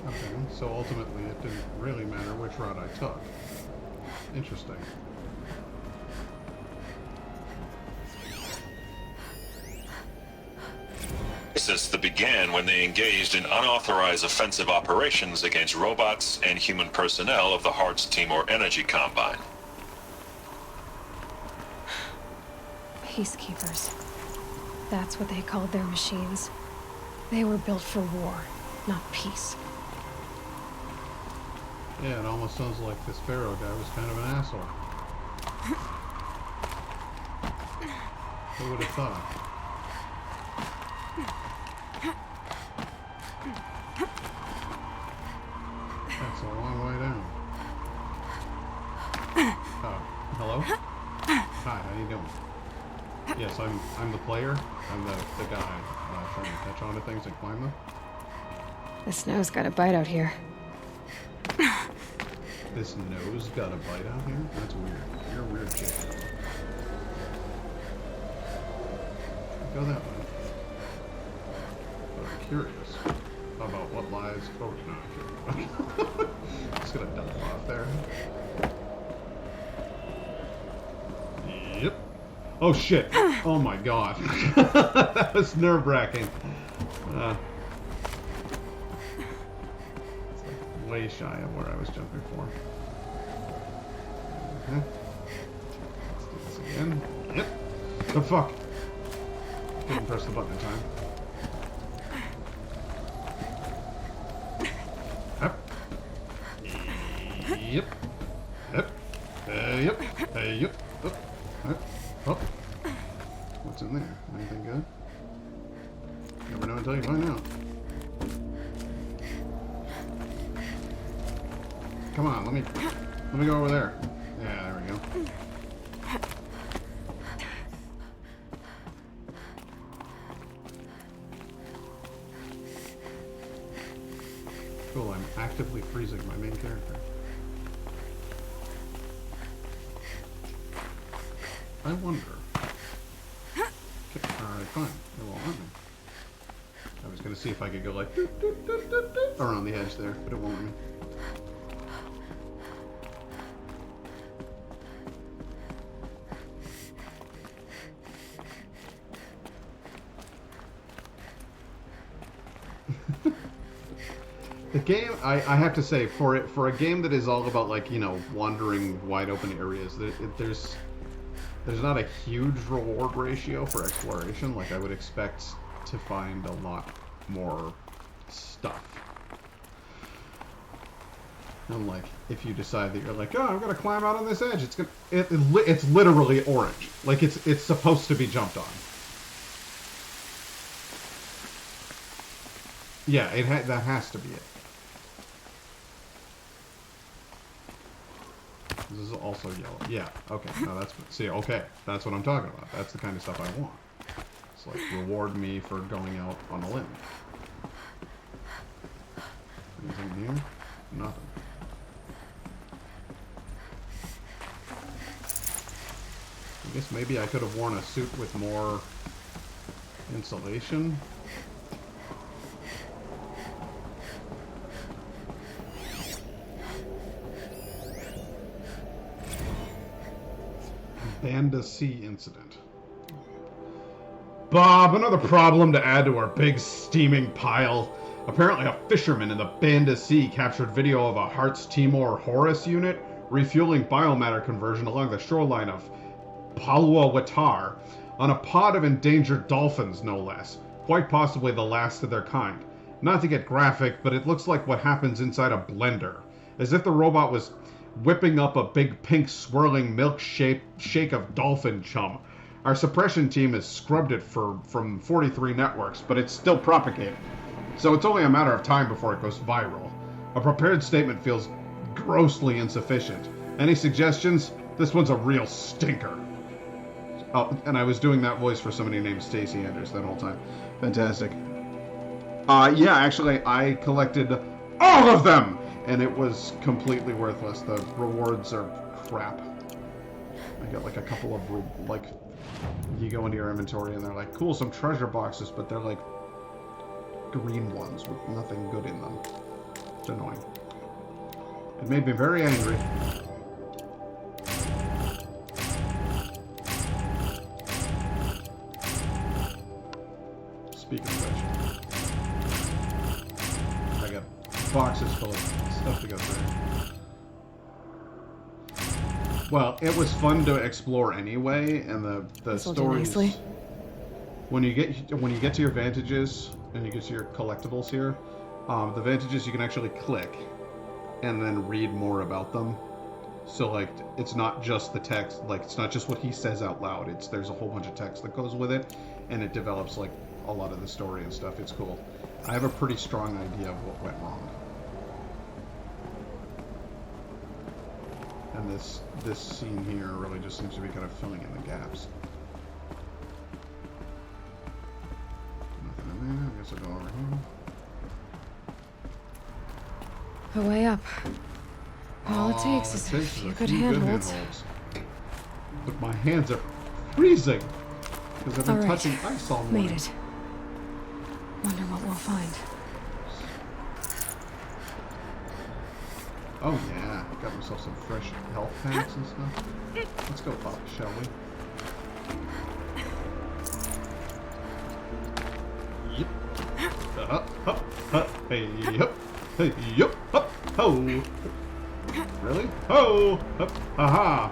Okay, so ultimately it didn't really matter which route I took. Interesting. Crisis that began when they engaged in unauthorized offensive operations against robots and human personnel of the Hartz Timor Energy Combine. Peacekeepers. That's what they called their machines. They were built for war, not peace. Yeah, it almost sounds like this Pharaoh guy was kind of an asshole. Who would have thought? That's a long way down. Oh, hello? Hi, how you doing? Yes, I'm the player. I'm the guy trying to catch on to things and climb them. The snow's got a bite out here. This nose got a bite out here? That's weird. You're a weird chick. Go that way. But I'm curious about what lies. Oh, no, I'm kidding. Just gonna dump off there. Yep. Oh shit. Oh my god. That was nerve-wracking. It's like way shy of where I was jumping for. Let's do this again. Yep. The fuck. Didn't press the button in time. Yep. Yep. Yep. Yep. Yep. Yep. Oh. What's in there? Anything good? Never know until you find out. Come on, let me go over there. Yeah, there we go. Cool, I'm actively freezing my main character. I wonder. Okay, alright, fine. It won't let me. I was gonna see if I could go like doot, doot, doot, doot, doot, around the edge there, but it won't let me. The game, I have to say, for a game that is all about, like, you know, wandering wide open areas, there's not a huge reward ratio for exploration. Like, I would expect to find a lot more stuff. Unlike if you decide that you're like, oh, I'm gonna climb out on this edge, it's literally orange. Like it's supposed to be jumped on. Yeah, that has to be it. This is also yellow. Yeah, okay. No, okay, that's what I'm talking about. That's the kind of stuff I want. It's like, reward me for going out on a limb. Anything here? Nothing. I guess maybe I could have worn a suit with more insulation. Banda C incident. Bob, another problem to add to our big steaming pile. Apparently a fisherman in the Banda C captured video of a Hearts Timor Horus unit refueling biomatter conversion along the shoreline of Palwa Watar on a pod of endangered dolphins, no less. Quite possibly the last of their kind. Not to get graphic, but it looks like what happens inside a blender. As if the robot was whipping up a big pink swirling milk shake of dolphin chum. Our suppression team has scrubbed it from 43 networks, but it's still propagated. So it's only a matter of time before it goes viral. A prepared statement feels grossly insufficient. Any suggestions? This one's a real stinker. Oh, and I was doing that voice for somebody named Stacey Anders that whole time. Fantastic. Yeah, actually, I collected all of them! And it was completely worthless. The rewards are crap. I got like a couple of, like, you go into your inventory and they're like, cool, some treasure boxes, but they're like green ones with nothing good in them. It's annoying. It made me very angry. Speaking of which, I got boxes full of stuff to go through. Well, it was fun to explore anyway, and the stories. When you get to your vantages and you get to your collectibles here, the vantages you can actually click and then read more about them. So like, it's not just the text, like it's not just what he says out loud. There's a whole bunch of text that goes with it, and it develops like a lot of the story and stuff. It's cool. I have a pretty strong idea of what went wrong. And this scene here really just seems to be kind of filling in the gaps. Nothing in there. I guess I'll go over here. A way up. All it takes is a few good handholds. But my hands are freezing because I've been touching ice all morning. Made it. Wonder what we'll find. Oh yeah, got myself some fresh health packs and stuff. Let's go up, shall we? Yep. Hey, yep. Hey, yep. Up, ho. Really? Ho! Up, aha!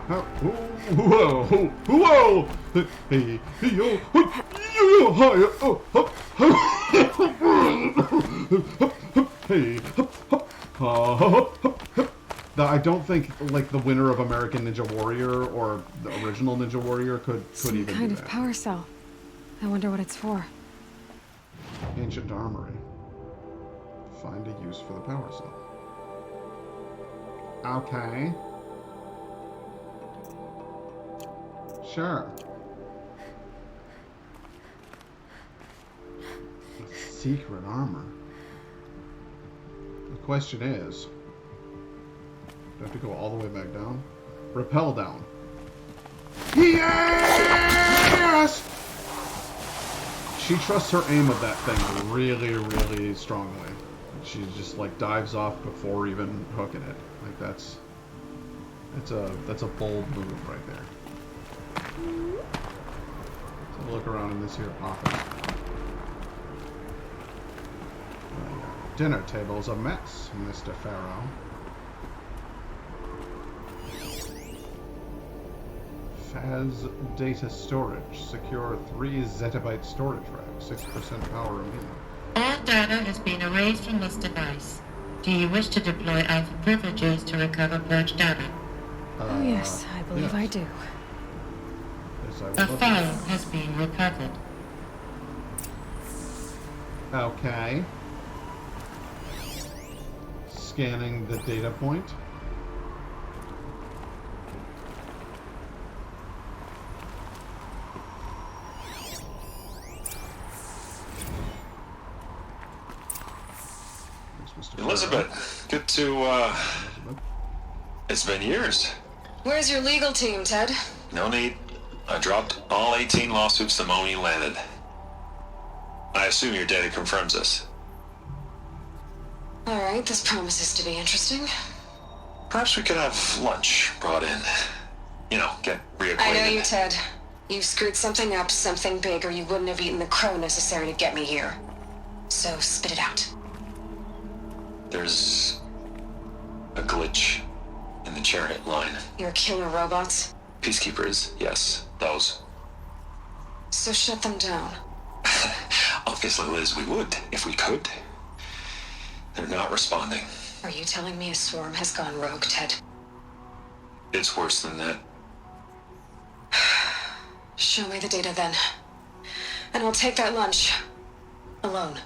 Whoa! Whoa! Hey, yo! Yo! Hi! Oh! Up! Hey! I don't think like the winner of American Ninja Warrior or the original Ninja Warrior could Some even kind do of that. power cell. I wonder what it's for. Ancient Armory. Find a use for the power cell. Okay. Sure. Secret armor. The question is, do I have to go all the way back down? Rappel down. Yes! She trusts her aim of that thing really, really strongly. She just like dives off before even hooking it. Like that's a bold move right there. Let's have a look around in this here office. Dinner table's a mess, Mr. Pharaoh. Faz data storage. Secure 3 zettabyte storage rack. 6% power remaining. All data has been erased from this device. Do you wish to deploy Alpha privileges to recover purged data? Oh yes, I believe yes. I do. Yes, I would A love file has been recovered. Okay. Scanning the data point. Elizabeth, good to, It's been years. Where's your legal team, Ted? No need. I dropped all 18 lawsuits the moment you landed. I assume your data confirms this. Alright, this promises to be interesting. Perhaps we could have lunch brought in. You know, get reacquainted. I know you, Ted. You've screwed something up, something big, or you wouldn't have eaten the crow necessary to get me here. So, spit it out. There's a glitch in the chariot line. Your killer robots? Peacekeepers, yes, those. So shut them down. Obviously, Liz, we would, if we could. They're not responding. Are you telling me a swarm has gone rogue, Ted? It's worse than that. Show me the data then. And I'll take that lunch. Alone.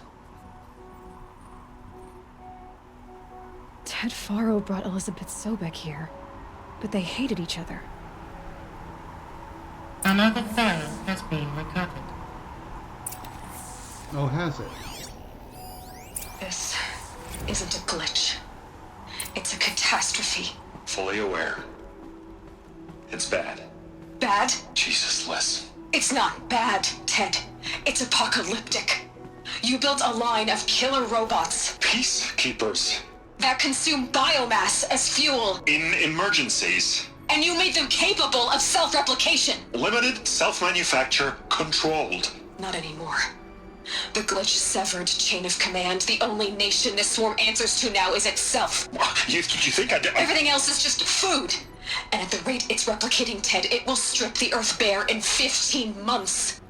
Ted Faro brought Elizabeth Sobek here, but they hated each other. Another file has been recovered. Oh, has it? This isn't a glitch. It's a catastrophe. Fully aware. It's bad. Bad? Jesus, Liz. It's not bad, Ted. It's apocalyptic. You built a line of killer robots Peacekeepers. that consume biomass as fuel, In emergencies. and you made them capable of self-replication. Limited, self-manufacture, controlled. Not anymore. The glitch severed chain of command. The only nation this swarm answers to now is itself. You think I did? Everything else is just food. And at the rate it's replicating, Ted, it will strip the Earth bare in 15 months.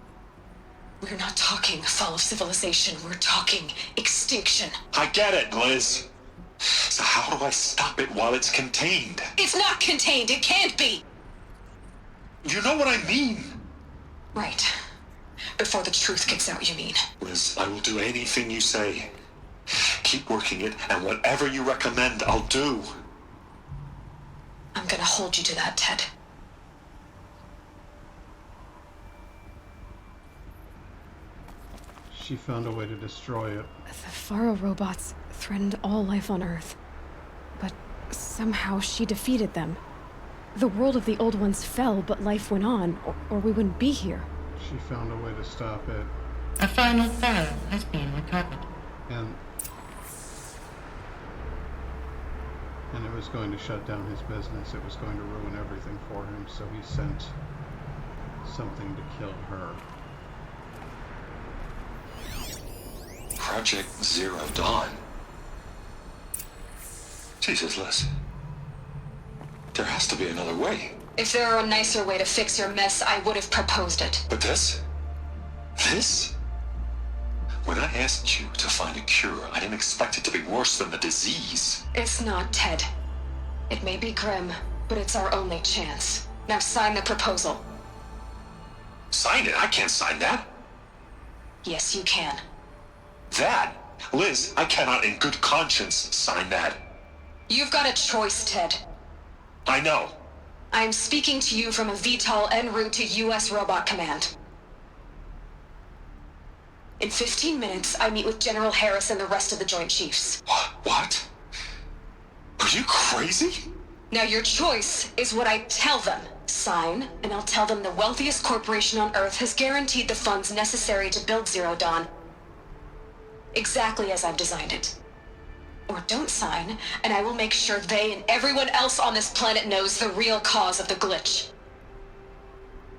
We're not talking fall of civilization. We're talking extinction. I get it, Liz. So how do I stop it while it's contained? It's not contained. It can't be. You know what I mean. Right. Before the truth gets out, you mean? Liz, I will do anything you say. Keep working it, and whatever you recommend, I'll do. I'm gonna hold you to that, Ted. She found a way to destroy it. The Faro robots threatened all life on Earth, but somehow she defeated them. The world of the old ones fell, but life went on, or we wouldn't be here. She found a way to stop it. A final file has been recovered. And it was going to shut down his business. It was going to ruin everything for him, so he sent something to kill her. Project Zero Dawn. Jesus, Liz. There has to be another way. If there were a nicer way to fix your mess, I would have proposed it. But this? This? When I asked you to find a cure, I didn't expect it to be worse than the disease. It's not, Ted. It may be grim, but it's our only chance. Now sign the proposal. Sign it? I can't sign that. Yes, you can. That? Liz, I cannot in good conscience sign that. You've got a choice, Ted. I know. I'm speaking to you from a VTOL en route to U.S. Robot Command. In 15 minutes, I meet with General Harris and the rest of the Joint Chiefs. What? Are you crazy? Now your choice is what I tell them. Sign, and I'll tell them the wealthiest corporation on Earth has guaranteed the funds necessary to build Zero Dawn. Exactly as I've designed it. Or don't sign, and I will make sure they and everyone else on this planet knows the real cause of the glitch.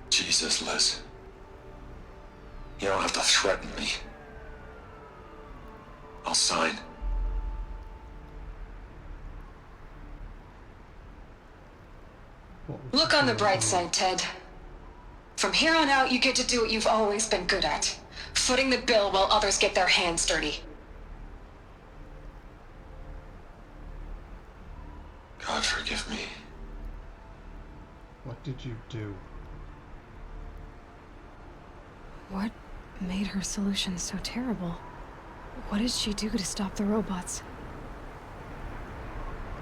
Jesus, Liz. You don't have to threaten me. I'll sign. Look on the bright side, Ted. From here on out, you get to do what you've always been good at. Footing the bill while others get their hands dirty. did you do? What made her solution so terrible? What did she do to stop the robots?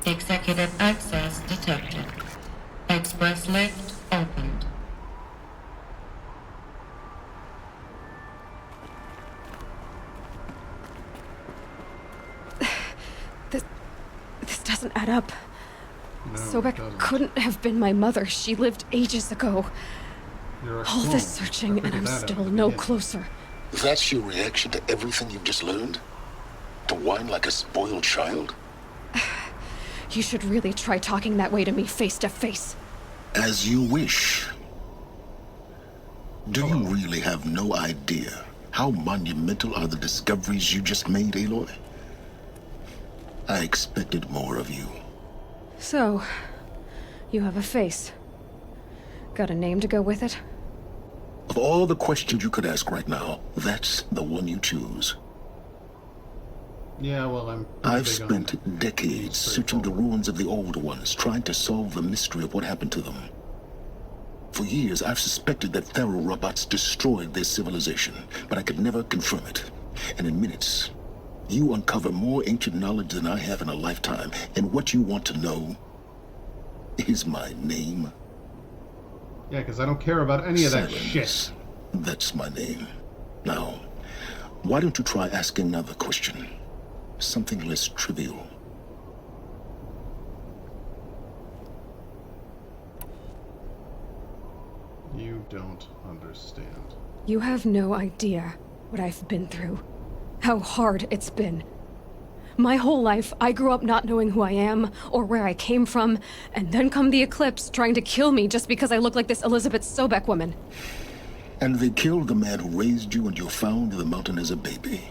Executive access detected. Express lift opened. This doesn't add up. No, Sobek couldn't have been my mother. She lived ages ago. You're a All clone. this searching, and I'm still no closer. That's your reaction to everything you've just learned? To whine like a spoiled child? You should really try talking that way to me face to face. As you wish. Do you really have no idea how monumental are the discoveries you just made, Aloy? I expected more of you. So, you have a face. Got a name to go with it? Of all the questions you could ask right now, that's the one you choose. Yeah, well, I've spent decades searching the ruins of the old ones, trying to solve the mystery of what happened to them. For years, I've suspected that Thero robots destroyed their civilization, but I could never confirm it. And in minutes, you uncover more ancient knowledge than I have in a lifetime, and what you want to know is my name. Yeah, because I don't care about any of that shit. That's my name. Now, why don't you try asking another question? Something less trivial. You don't understand. You have no idea what I've been through. How hard it's been. My whole life, I grew up not knowing who I am or where I came from, and then come the Eclipse trying to kill me just because I look like this Elizabeth Sobek woman. And they killed the man who raised you and you found in the mountain as a baby.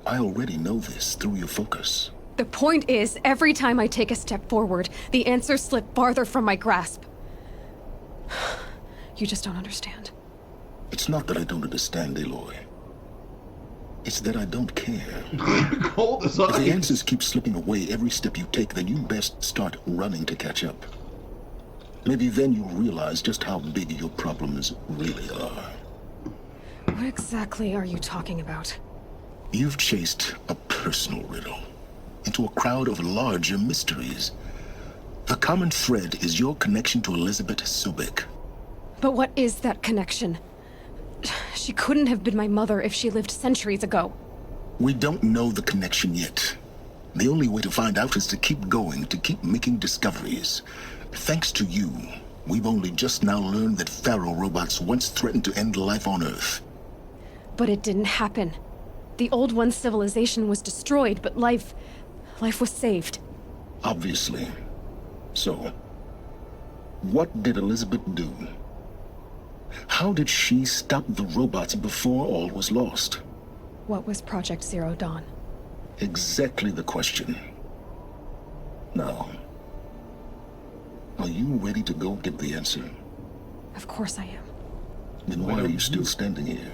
I already know this through your focus. The point is, every time I take a step forward, the answers slip farther from my grasp. You just don't understand. It's not that I don't understand, Aloy. It's that I don't care. Cold as ice. If the answers keep slipping away every step you take, then you best start running to catch up. Maybe then you'll realize just how big your problems really are. What exactly are you talking about? You've chased a personal riddle into a crowd of larger mysteries. The common thread is your connection to Elizabeth Sobek. But what is that connection? She couldn't have been my mother if she lived centuries ago. We don't know the connection yet. The only way to find out is to keep going, to keep making discoveries. Thanks to you, we've only just now learned that Thero robots once threatened to end life on Earth. But it didn't happen. The Old One's civilization was destroyed, but life was saved. Obviously. So, what did Elizabeth do? How did she stop the robots before all was lost? What was Project Zero Dawn? Exactly the question. Now, are you ready to go get the answer? Of course I am. Then why are you still standing here?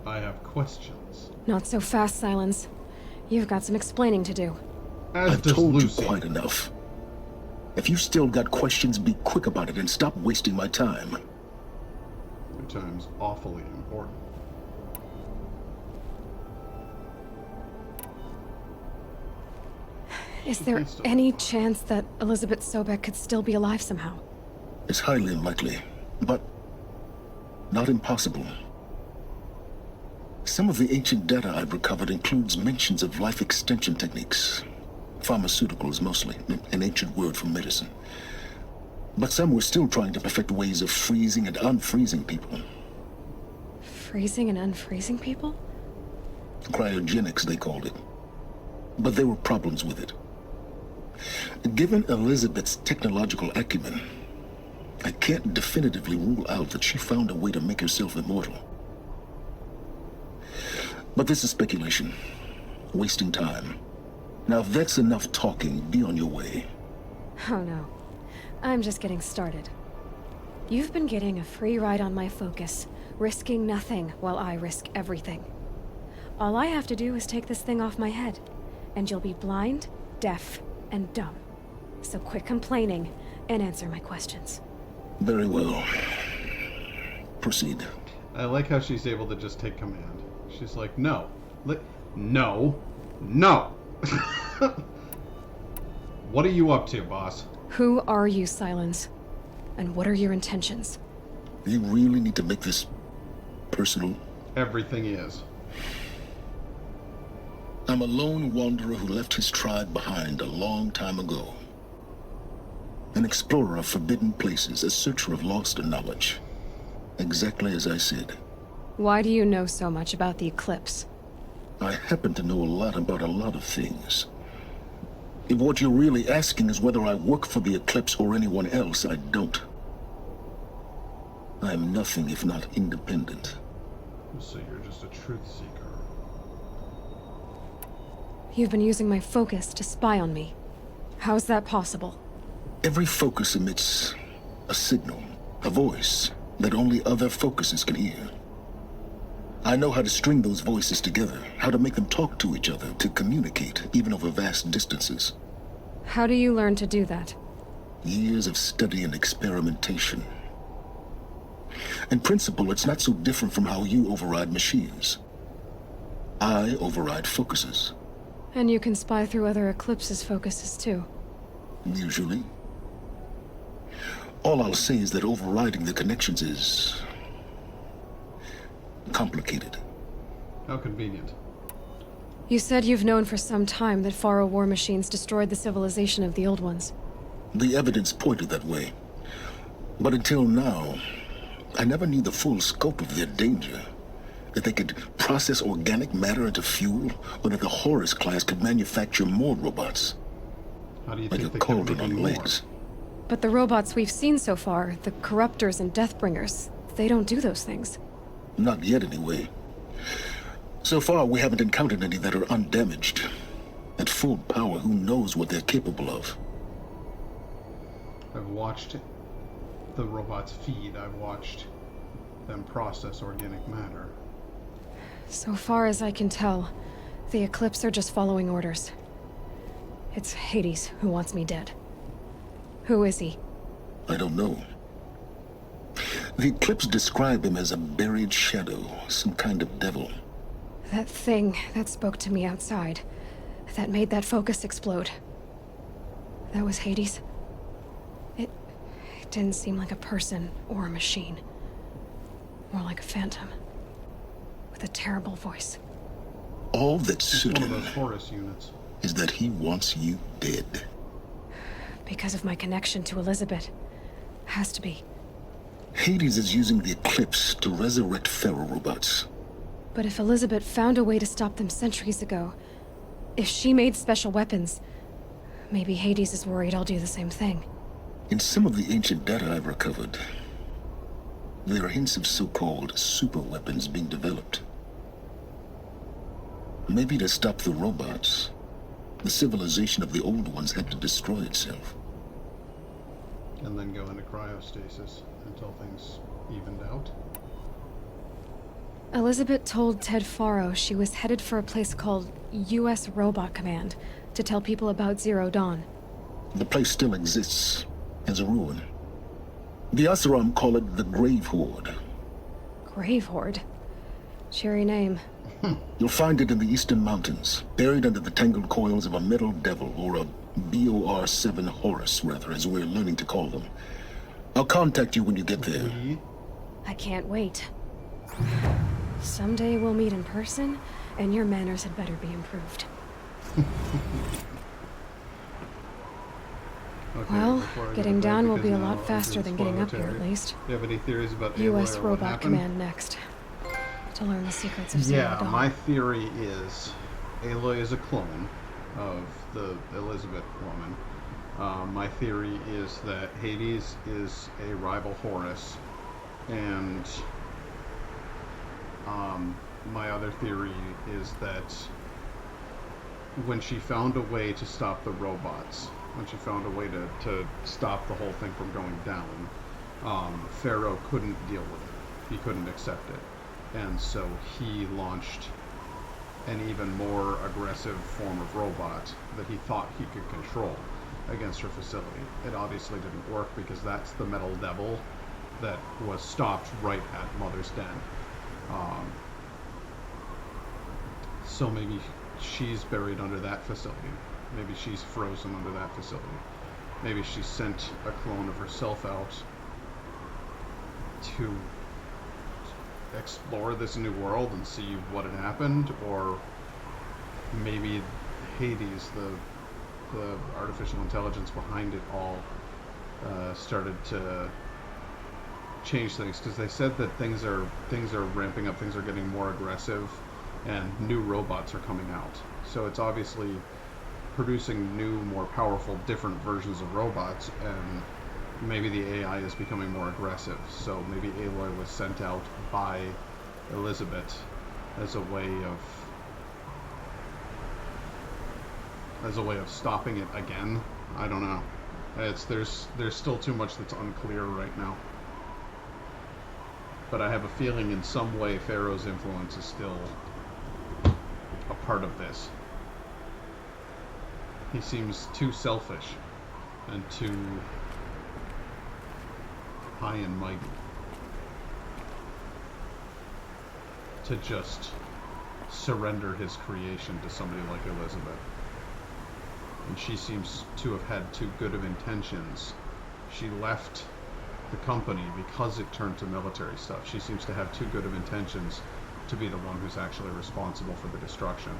I have questions. Not so fast, Silence. You've got some explaining to do. I've told you quite enough. If you still got questions, be quick about it and stop wasting my time. Your time's awfully important. Is there any chance that Elizabeth Sobek could still be alive somehow? It's highly unlikely, but not impossible. Some of the ancient data I've recovered includes mentions of life extension techniques. Pharmaceuticals, mostly, an ancient word for medicine. But some were still trying to perfect ways of freezing and unfreezing people. Freezing and unfreezing people? Cryogenics, they called it. But there were problems with it. Given Elizabeth's technological acumen, I can't definitively rule out that she found a way to make herself immortal. But this is speculation. Wasting time. Now, if that's enough talking, be on your way. Oh no. I'm just getting started. You've been getting a free ride on my focus, risking nothing while I risk everything. All I have to do is take this thing off my head, and you'll be blind, deaf, and dumb. So quit complaining, and answer my questions. Very well. Proceed. I like how she's able to just take command. She's like, no. No. No! What are you up to, boss? Who are you, Silence? And what are your intentions? You really need to make this personal? Everything is. I'm a lone wanderer who left his tribe behind a long time ago. An explorer of forbidden places, a searcher of lost knowledge. Exactly as I said. Why do you know so much about the eclipse? I happen to know a lot about a lot of things. If what you're really asking is whether I work for the eclipse or anyone else, I don't. I am nothing if not independent. So you're just a truth seeker. You've been using my focus to spy on me. How's that possible? Every focus emits a signal, a voice, that only other focuses can hear. I know how to string those voices together, how to make them talk to each other, to communicate, even over vast distances. How do you learn to do that? Years of study and experimentation. In principle, it's not so different from how you override machines. I override focuses. And you can spy through other eclipses' focuses too. Usually. All I'll say is that overriding the connections is complicated. How convenient. You said you've known for some time that Faro war machines destroyed the civilization of the old ones. The evidence pointed that way. But until now, I never knew the full scope of their danger. That they could process organic matter into fuel, or that the Horus class could manufacture more robots. How do you like think a they cauldron kept on making legs. But the robots we've seen so far, the Corruptors and Deathbringers, they don't do those things. Not yet, anyway. So far, we haven't encountered any that are undamaged. At full power, who knows what they're capable of? I've watched the robots feed. I've watched them process organic matter. So far as I can tell, the Eclipse are just following orders. It's Hades who wants me dead. Who is he? I don't know. The Eclipse describe him as a buried shadow, some kind of devil. That thing that spoke to me outside, that made that focus explode. That was Hades? It didn't seem like a person or a machine. More like a phantom. With a terrible voice. All that's certain one of those Horus units is that he wants you dead. Because of my connection to Elizabeth. Has to be. Hades is using the Eclipse to resurrect Pharaoh robots. But if Elizabeth found a way to stop them centuries ago, if she made special weapons, maybe Hades is worried I'll do the same thing. In some of the ancient data I've recovered, there are hints of so-called super weapons being developed. Maybe to stop the robots, the civilization of the old ones had to destroy itself. and then go into cryostasis until things evened out. Elizabeth told Ted Faro she was headed for a place called U.S. Robot Command to tell people about Zero Dawn. The place still exists as a ruin. The Asuram call it the Grave Horde. Grave Horde? Cheery name. You'll find it in the eastern mountains, buried under the tangled coils of a metal devil, or a BOR-7 Horus, rather, as we're learning to call them. I'll contact you when you get there. I can't wait. Someday we'll meet in person, and your manners had better be improved. Okay, Well, before I getting go down back, will be a because lot now faster than getting up here, at territory. least. Do you have any theories about U.S. Aloy or what Robot happened? Command next. To learn the secrets of Zero Yeah, Dawn. my theory is Aloy is a clone of the Elizabeth woman. My theory is that Hades is a rival Horus, and my other theory is that when she found a way to stop the robots, when she found a way to stop the whole thing from going down, Pharaoh couldn't deal with it. He couldn't accept it. And so he launched an even more aggressive form of robot that he thought he could control. against her facility. It obviously didn't work because that's the metal devil that was stopped right at Mother's Den. So maybe she's buried under that facility. Maybe she's frozen under that facility. Maybe she sent a clone of herself out to explore this new world and see what had happened, or maybe Hades, the artificial intelligence behind it all, started to change things, because they said that things are ramping up, things are getting more aggressive, and new robots are coming out. So it's obviously producing new, more powerful, different versions of robots, and maybe the AI is becoming more aggressive. So maybe Aloy was sent out by Elizabeth as a way of stopping it again. I don't know. There's still too much that's unclear right now. But I have a feeling in some way Pharaoh's influence is still a part of this. He seems too selfish and too high and mighty to just surrender his creation to somebody like Elizabeth. And she seems to have had too good of intentions. She left the company because it turned to military stuff. She seems to have too good of intentions to be the one who's actually responsible for the destruction.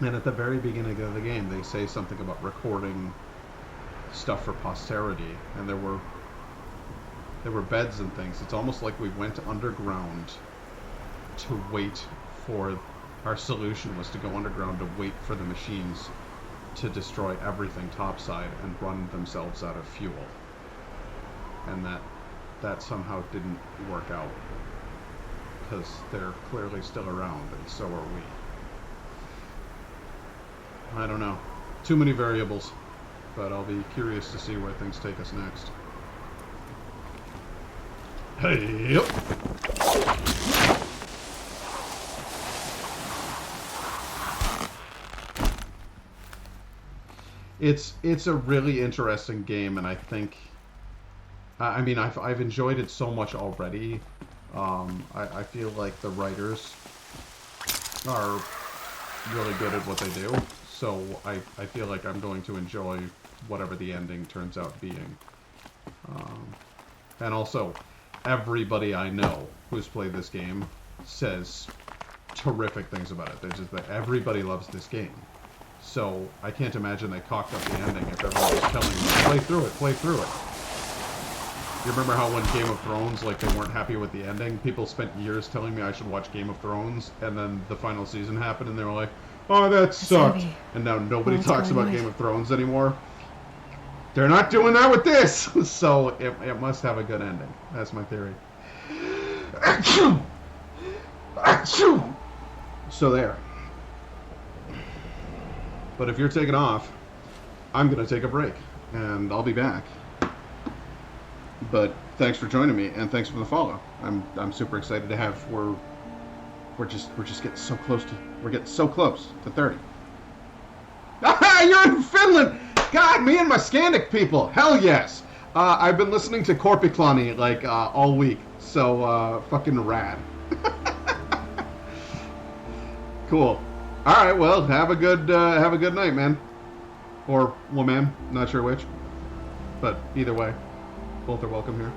And at the very beginning of the game, they say something about recording stuff for posterity, and there were beds and things. It's almost like we went underground to wait for our solution was to go underground to wait for the machines to destroy everything topside and run themselves out of fuel. And that somehow didn't work out, because they're clearly still around, and so are we. I don't know. Too many variables, but I'll be curious to see where things take us next. Hey, yep. It's a really interesting game, and I think, I mean, I've enjoyed it so much already. I feel like the writers are really good at what they do, so I feel like I'm going to enjoy whatever the ending turns out being. And also, everybody I know who's played this game says terrific things about it. They're just that everybody loves this game. So I can't imagine they cocked up the ending if everyone was telling me, play through it. You remember how when Game of Thrones, like, they weren't happy with the ending? People spent years telling me I should watch Game of Thrones, and then the final season happened, and they were like, oh, that sucked. Heavy. And now nobody Well, talks about right. Game of Thrones anymore. They're not doing that with this! So it must have a good ending. That's my theory. Achoo! Achoo! So there. But if you're taking off, I'm going to take a break, and I'll be back. But thanks for joining me, and thanks for the follow. I'm super excited to have. We're just getting so close to 30. Ah, you're in Finland! God, me and my Scandic people. Hell yes. I've been listening to Korpiklani like all week, so fucking rad. Cool. All right, well, have a good night, man, or woman, not sure which, but either way, both are welcome here.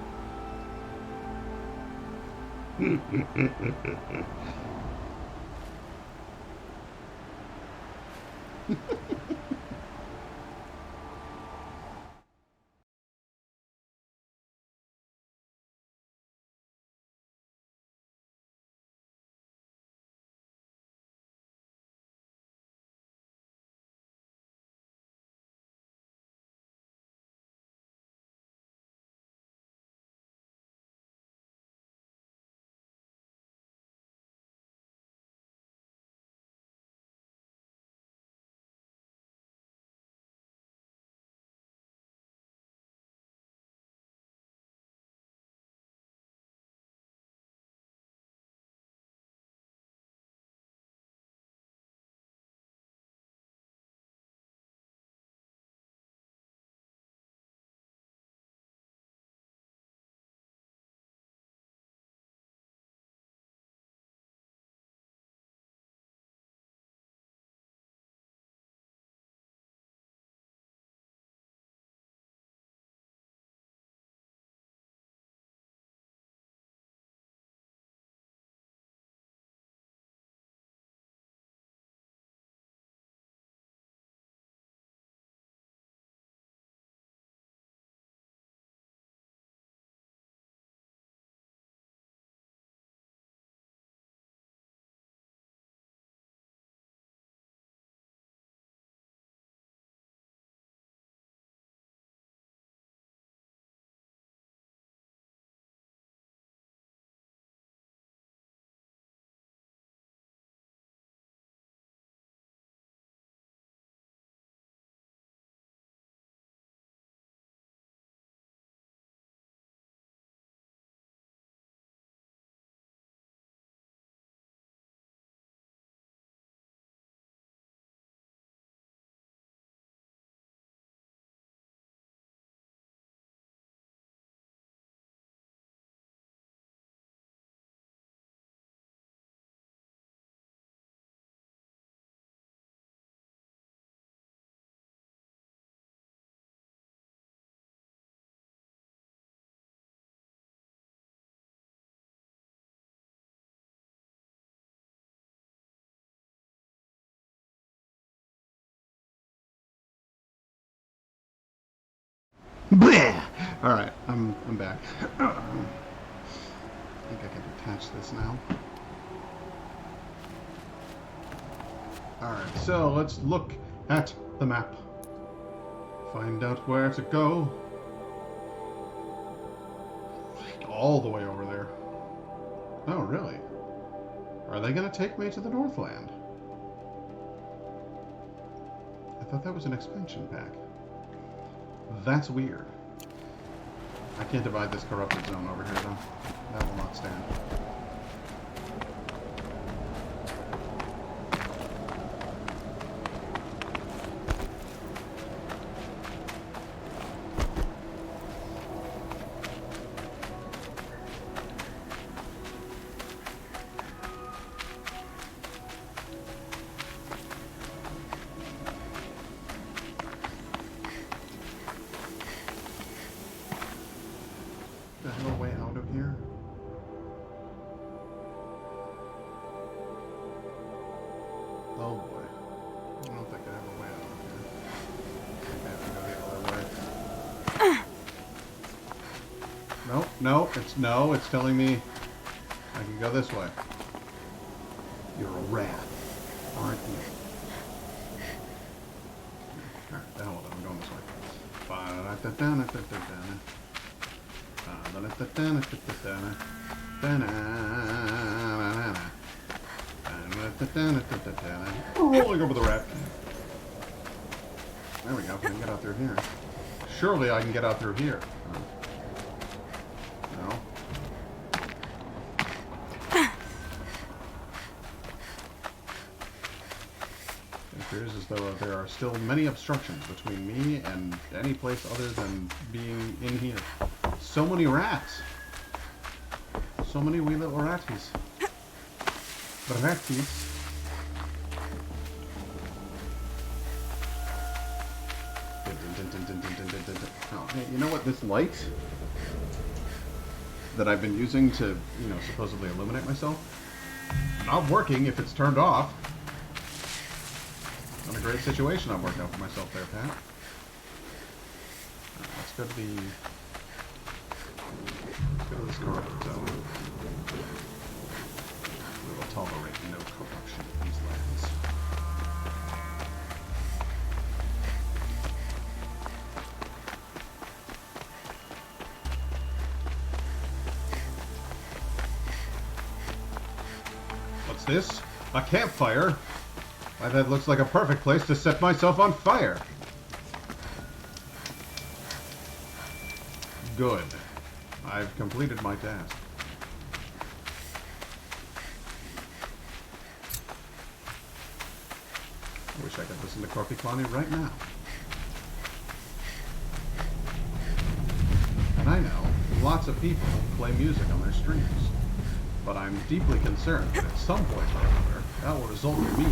Bleh! Alright, I'm back. I think I can detach this now. Alright, so let's look at the map. Find out where to go. All the way over there. Oh, really? Are they going to take me to the Northland? I thought that was an expansion pack. That's weird. I can't divide this corrupted zone over here, though. That will not stand. I have a way out of here? Oh boy. I don't think I have a way out of here. I think I have to go the other way. No, it's telling me I can go this way. You're a rat, aren't you? Alright, the hell with it, I'm going this way. Rolling over the rat. There we go. I can get out through here. Surely I can get out through here. No. It appears as though there are still many obstructions between me and any place other than being in here. So many rats. So many wee little ratties. Ratties. Oh, hey, you know what? This light that I've been using to, you know, supposedly illuminate myself, not working if it's turned off. Not a great situation I've worked out for myself there, Pat. Let's go to the... Let's go to this corrupted zone. We will tolerate no corruption in these lands. What's this? A campfire? Why, that looks like a perfect place to set myself on fire. Good. I've completed my task. I wish I could listen to Corky Cloney right now. And I know lots of people play music on their streams, but I'm deeply concerned that at some point or another, that will result in me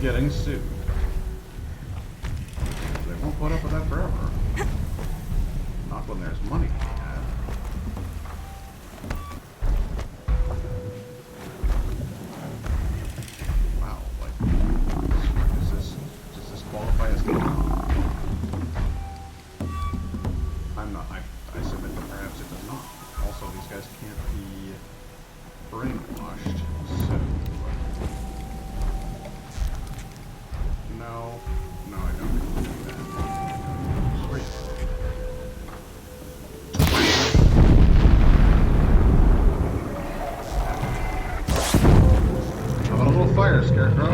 getting sued. They won't put up with that forever. Not when there's money to be had. Wow, like, does this qualify as I'm not, I submit that perhaps it does not. Also, these guys can't be brainwashed, so... No, I don't need to do that. Great. How about a little fire, Scarecrow?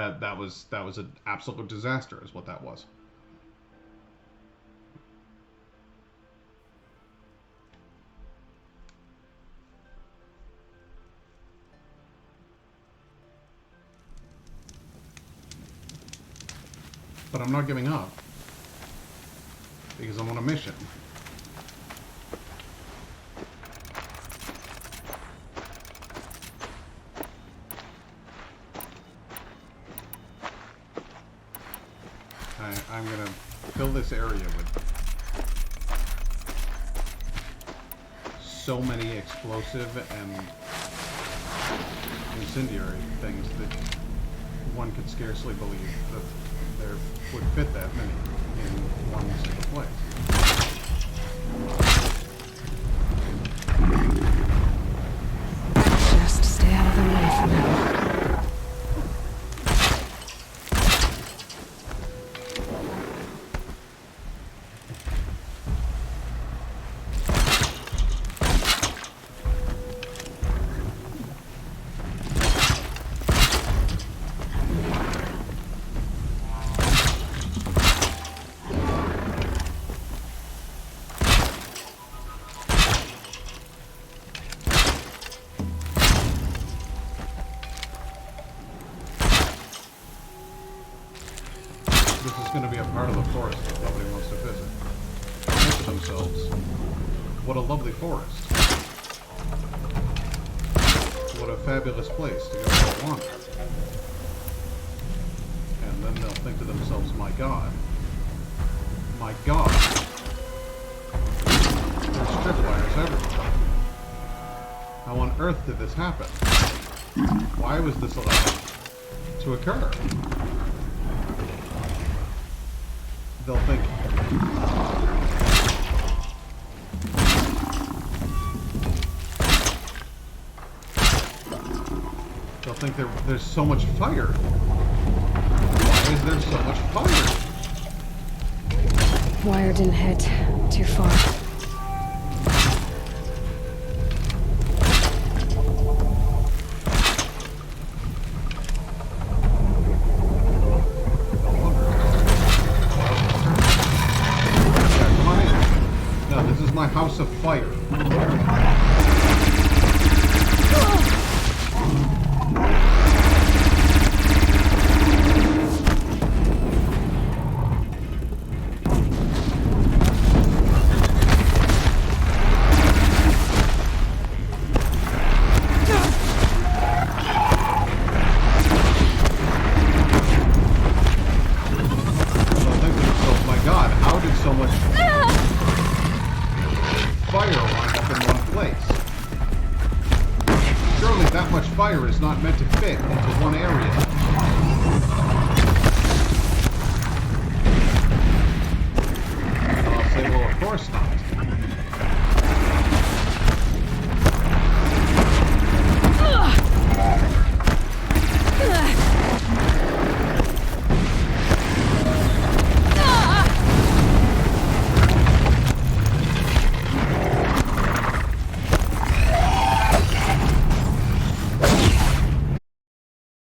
That was an absolute disaster, is what that was. But I'm not giving up, because I'm on a mission. I'm gonna fill this area with so many explosive and incendiary things that one could scarcely believe that there would fit that many in one single place. Just stay out of the way for now. This is going to be a part of the forest that nobody wants to visit. Think to themselves, what a lovely forest. What a fabulous place to go for a wander. And then they'll think to themselves, my God. My God. There's tripwires everywhere. How on earth did this happen? Why was this allowed to occur? They'll think, there's so much fire. Why is there so much fire? Wire didn't hit too far. My house of fire. Fire is not meant to fit into